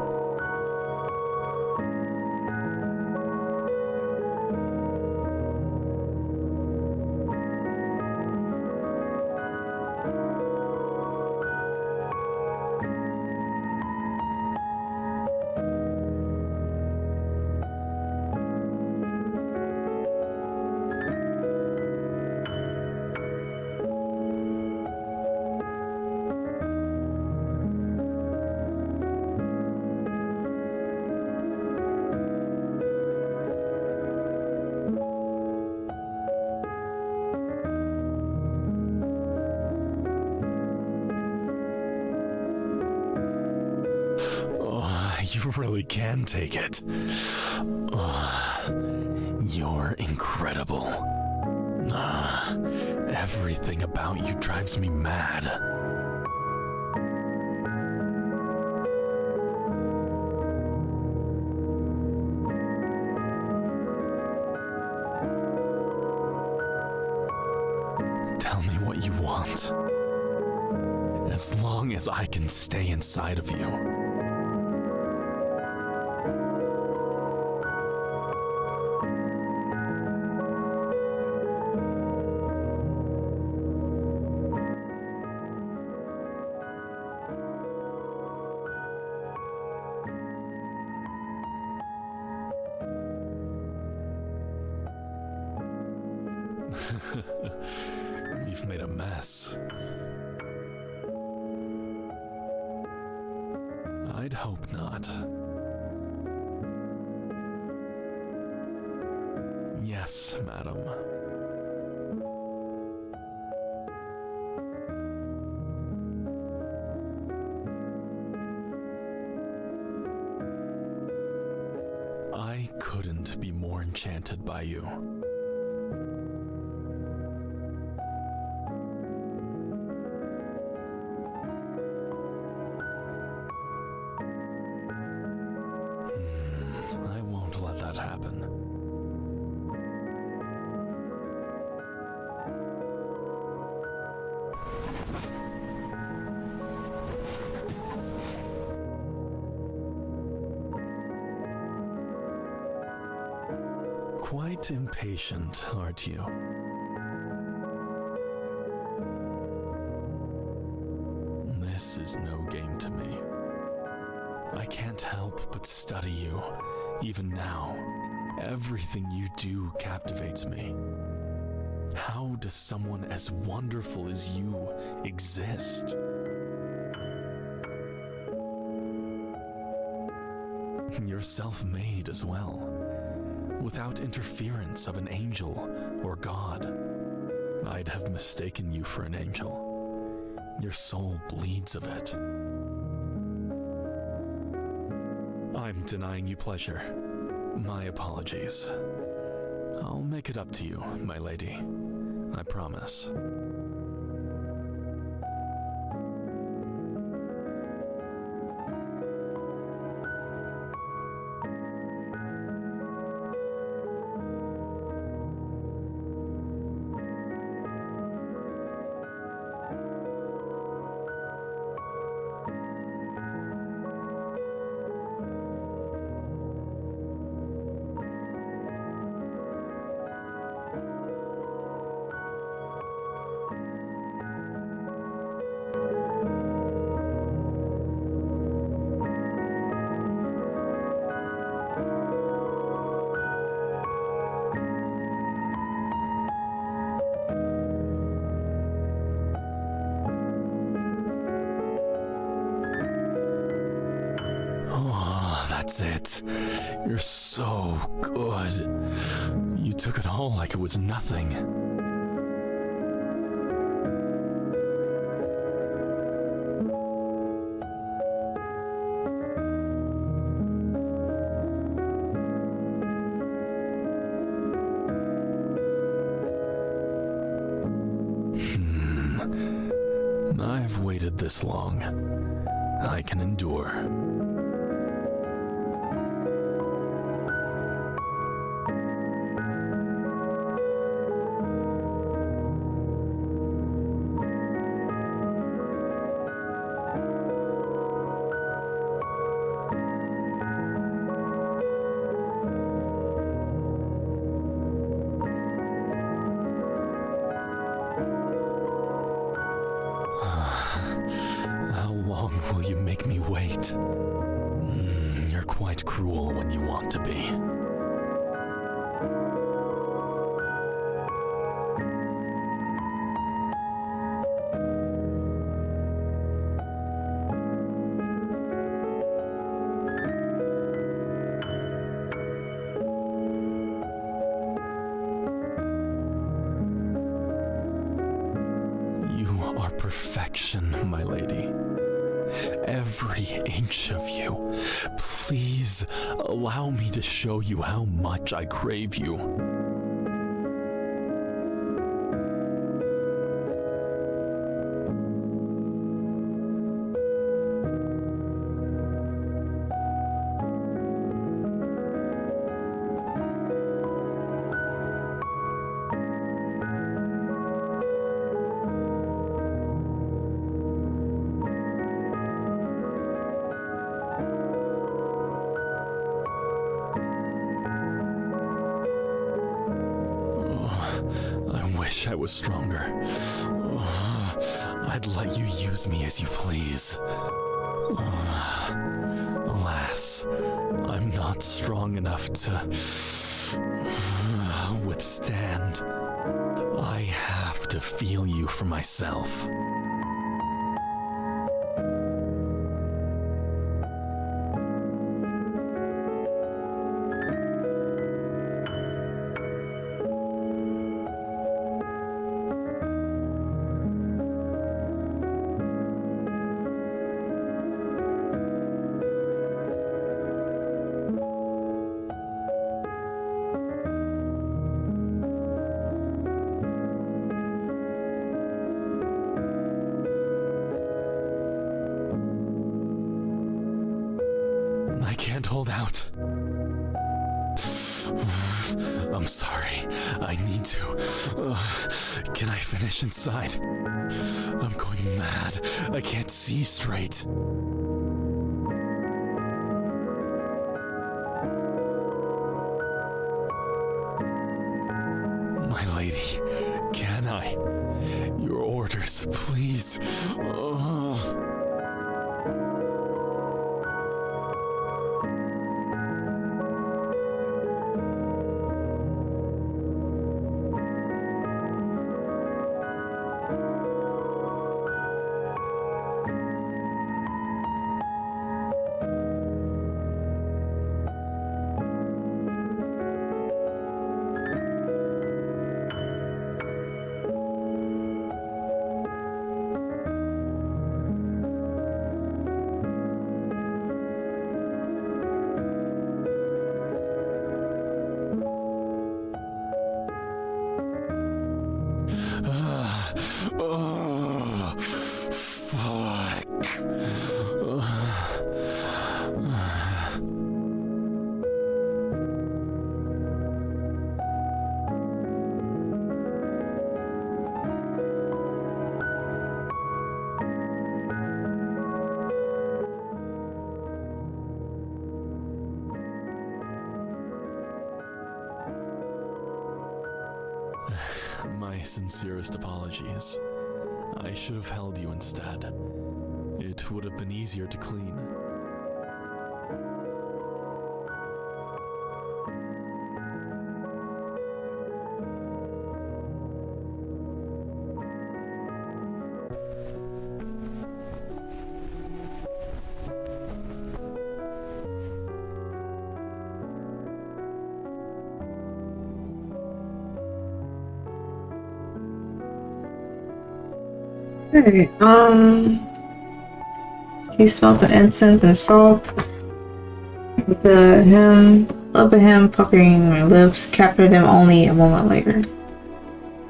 You really can take it. You're incredible. Everything about you drives me mad. Tell me what you want. As long as I can stay inside of you. We've made a mess. I'd hope not. Yes, madam. I couldn't be more enchanted by you. I won't let that happen. Quite impatient, aren't you? This is no game to me. I can't help but study you. Even now, everything you do captivates me. How does someone as wonderful as you exist? You're self-made as well, without interference of an angel or God. I'd have mistaken you for an angel. Your soul bleeds of it. I'm denying you pleasure. My apologies. I'll make it up to you, my lady. I promise. That's it. You're so good. You took it all like it was nothing. I've waited this long. I can endure. You're quite cruel when you want to be. You are perfection, my lady. Every inch of you. Please allow me to show you how much I crave you. I was stronger. I'd let you use me as you please. Alas, I'm not strong enough to withstand. I have to feel you for myself. Hold out. I'm sorry. I need to. Can I finish inside? I'm going mad. I can't see straight. My lady, can I? Your orders, please. My sincerest apologies. I should have held you instead. It would have been easier to clean. Okay, he smelled the incense and salt. Love of him puckering my lips, captured them only a moment later.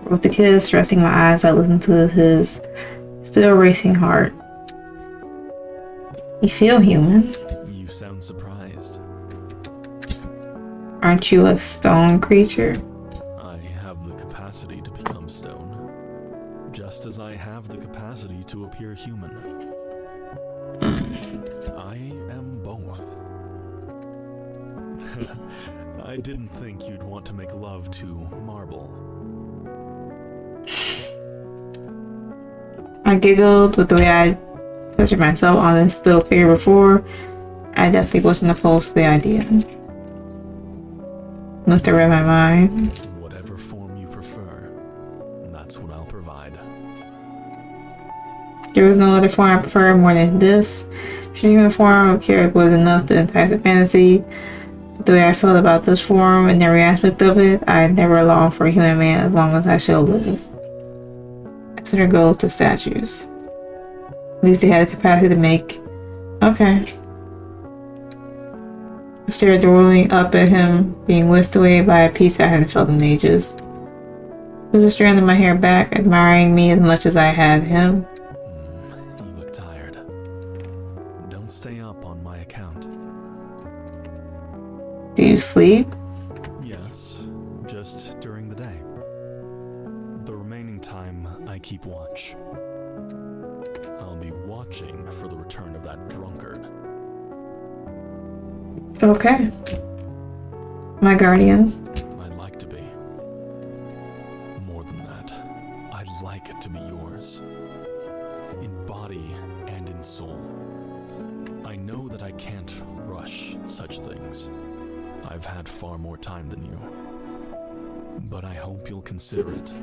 With the kiss, resting my eyes, I listened to his still racing heart. You feel human. You sound surprised. Aren't you a stone creature? I have the capacity to become stone, just as I have the capacity to appear human. I am both. I didn't think you'd want to make love to marble. I giggled with the way I touched myself on this still figure before. I definitely wasn't opposed to the idea. Must have read my mind. Whatever form you prefer, that's what I'll provide. There was no other form I preferred more than this. Sharing the form of Carrick was enough to entice a fantasy. But the way I felt about this form and every aspect of it, I never longed for a human man as long as I shall live. Consider goals to statues. At least they had the capacity to make. Okay. I stared rolling up at him, being whisked away by a piece I hadn't felt in ages. He was a strand of my hair back, admiring me as much as I had him. You look tired. Don't stay up on my account. Do you sleep? Yes, just during the day. The remaining time, I keep watch. I'll be watching for the return of that drunkard. Okay. My guardian. I'd like to be. More than that, I'd like to be yours. In body and in soul. I know that I can't rush such things. I've had far more time than you. But I hope you'll consider it.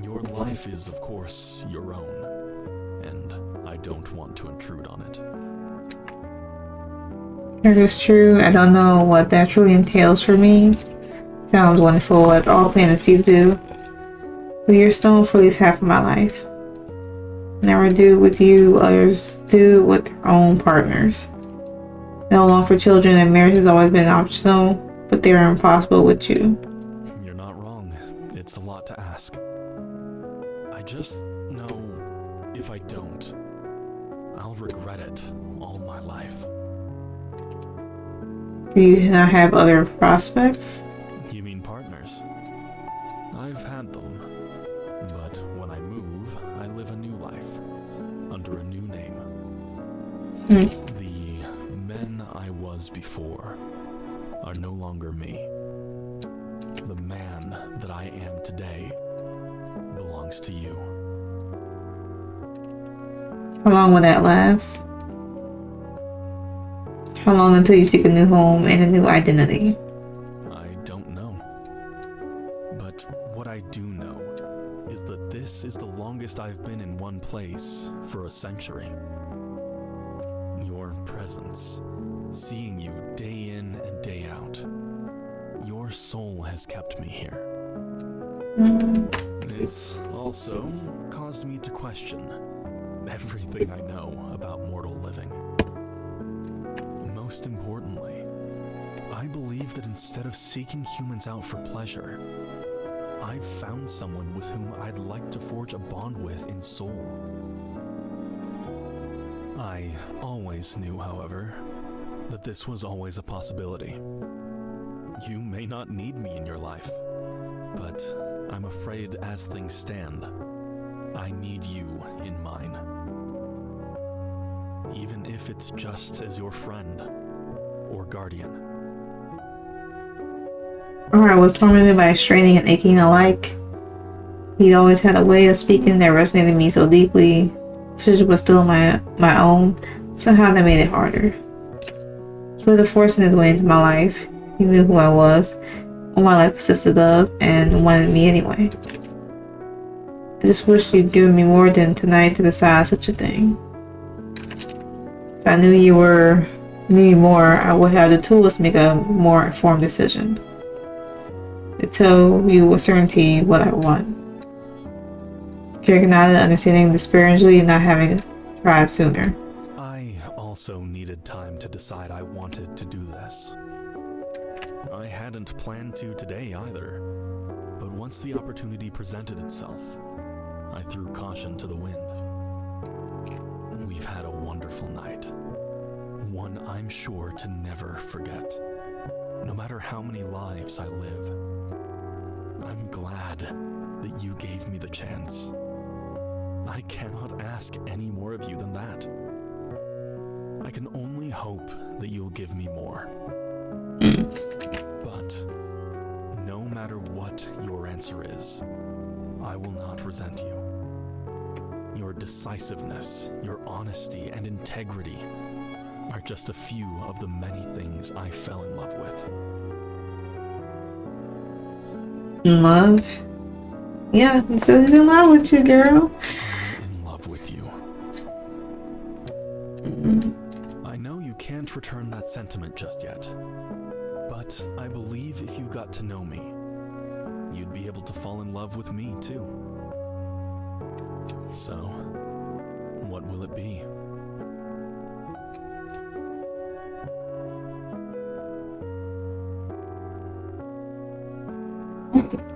Your life is, of course, your own, and I don't want to intrude on it. If it's true, I don't know what that truly entails for me. Sounds wonderful, like all fantasies do. But you're stone for at least half of my life. Never do with you, others do with their own partners. No long for children, and marriage has always been optional, but they are impossible with you. You're not wrong. It's a lot to ask. I just know if I don't, I'll regret it all my life. Do you not have other prospects? You mean partners? I've had them, but when I move, I live a new life, under a new name. The men I was before are no longer me. The man that I am today belongs to you. How long will that last? How long until you seek a new home and a new identity? I don't know. But what I do know is that this is the longest I've been in one place for a century. Your presence, seeing you day in and day out, your soul has kept me here. It's also caused me to question everything I know about mortal living. Most importantly, I believe that instead of seeking humans out for pleasure, I've found someone with whom I'd like to forge a bond with in soul. I always knew, however, that this was always a possibility. You may not need me in your life, but I'm afraid as things stand, I need you in mine. Even if it's just as your friend or guardian. Or I was tormented by straining and aching alike. He always had a way of speaking that resonated with me so deeply. The decision was still my own. Somehow that made it harder. He was a force in his way into my life. He knew who I was, what my life consisted of, and wanted me anyway. I just wish you'd given me more than tonight to decide such a thing. If I knew you more, I would have the tools to make a more informed decision. To tell you with certainty what I want. Carrick nodded, understanding disparagingly and not having tried sooner. I also needed time to decide I wanted to do this. I hadn't planned to today either, but once the opportunity presented itself, I threw caution to the wind. We've had a wonderful night, one I'm sure to never forget, no matter how many lives I live. I'm glad that you gave me the chance. I cannot ask any more of you than that. I can only hope that you'll give me more. But no matter what your answer is, I will not resent you. Your decisiveness, your honesty, and integrity are just a few of the many things I fell in love with. Love? Yeah, he's in love with you, girl. I'm in love with you. I know you can't return that sentiment just yet, but I believe if you got to know me, you'd be able to fall in love with me too. So, what will it be?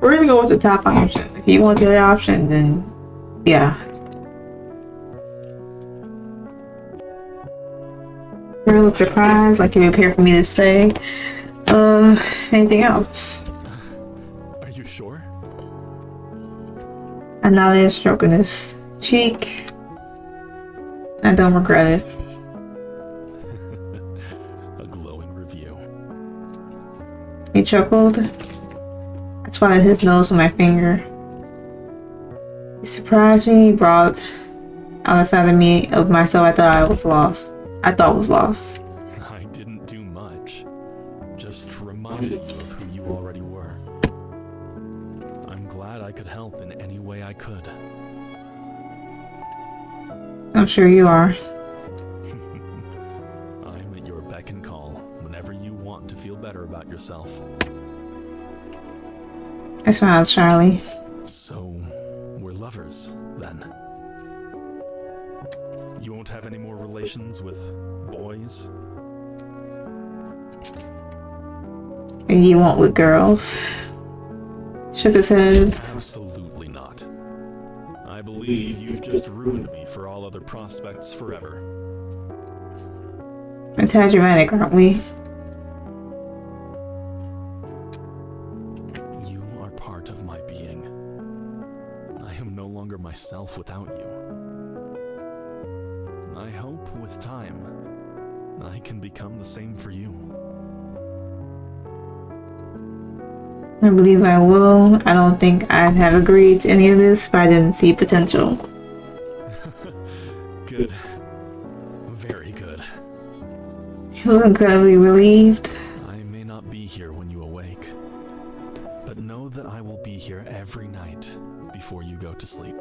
We're gonna go with the top option. If you want the other option, then yeah. You look surprised, like you're prepared for me to say anything else. Are you sure? I nodded, stroking his cheek. I don't regret it. A glowing review. He chuckled. I swatted his nose with my finger. He surprised me, brought out the side of myself I thought was lost. I didn't do much. Just reminded you of who you already were. I'm glad I could help in any way I could. I'm sure you are. I'm at your beck and call whenever you want to feel better about yourself. I smiled shyly. So, we're lovers, then. You won't have any more relations with boys? And you won't with girls. Shook his head. Absolutely not. I believe you've just ruined me for all other prospects forever. A tad dramatic, aren't we? You are part of my being. I am no longer myself without you. I hope with time, I can become the same for you. I believe I will. I don't think I'd have agreed to any of this if I didn't see potential. Good. Very good. You look incredibly relieved. I may not be here when you awake, but know that I will be here every night before you go to sleep.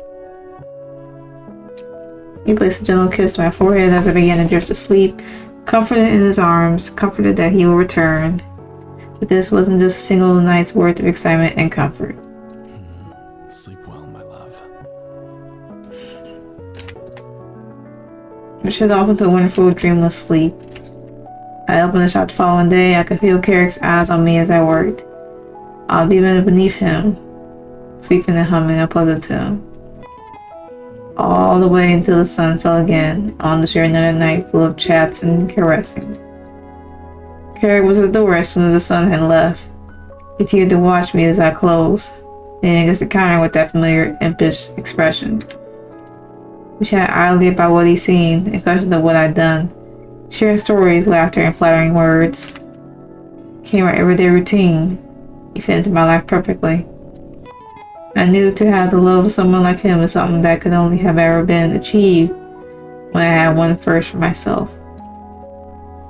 He placed a gentle kiss on my forehead as I began to drift to sleep, comforted in his arms, comforted that he will return. But this wasn't just a single night's worth of excitement and comfort. Sleep well, my love. I shut off into a wonderful, dreamless sleep. I opened the shop the following day. I could feel Carrick's eyes on me as I worked. I was even beneath him, sleeping and humming a pleasant tune. All the way until the sun fell again, on to share another night full of chats and caressing. Carrick was at the door as soon as the sun had left. He continued to watch me as I closed, leaning against the counter with that familiar, impish expression. We chatted idly about what he'd seen and questions of what I'd done, sharing stories, laughter, and flattering words. It became our everyday routine. He fit into my life perfectly. I knew to have the love of someone like him is something that could only have ever been achieved when I had one first for myself.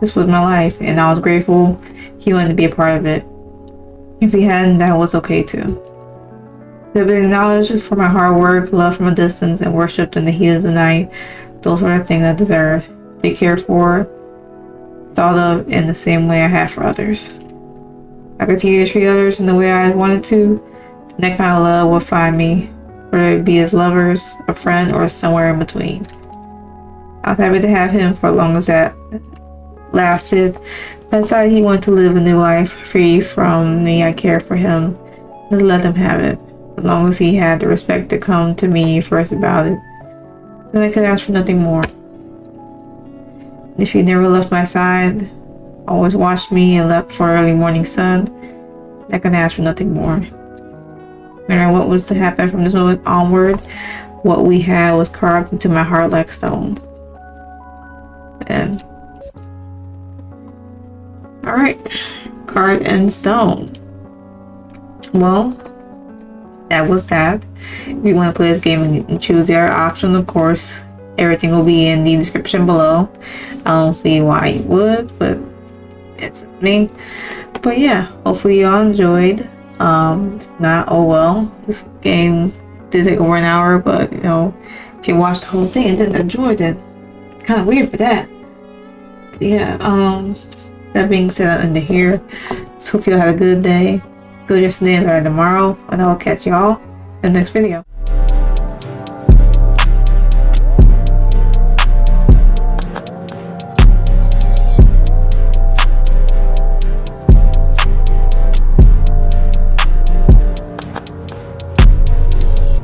This was my life, and I was grateful he wanted to be a part of it. If he hadn't, that was okay too. To have been acknowledged for my hard work, loved from a distance, and worshipped in the heat of the night, those were the things I deserved. To be cared for, thought of in the same way I had for others. I continue to treat others in the way I wanted to, and that kind of love would find me, whether it be as lovers, a friend, or somewhere in between. I was happy to have him for as long as that lasted. I decided he wanted to live a new life, free from me. I cared for him. Just let him have it. As long as he had the respect to come to me first about it, then I could ask for nothing more. If he never left my side, always watched me and left for early morning sun, I could ask for nothing more. No matter what was to happen from this moment onward, what we had was carved into my heart like stone. And alright, carved in stone. Well, that was that. If you want to play this game and choose your option, of course, everything will be in the description below. I don't see why you would, but it's me. But yeah, hopefully y'all enjoyed. If not, oh well. This game did take over an hour, but you know, if you watched the whole thing and didn't enjoy it, then kind of weird for that. But yeah, that being said, I'll end it here. So hope you all have a good day, good yesterday, and better tomorrow, and I'll catch y'all in the next video.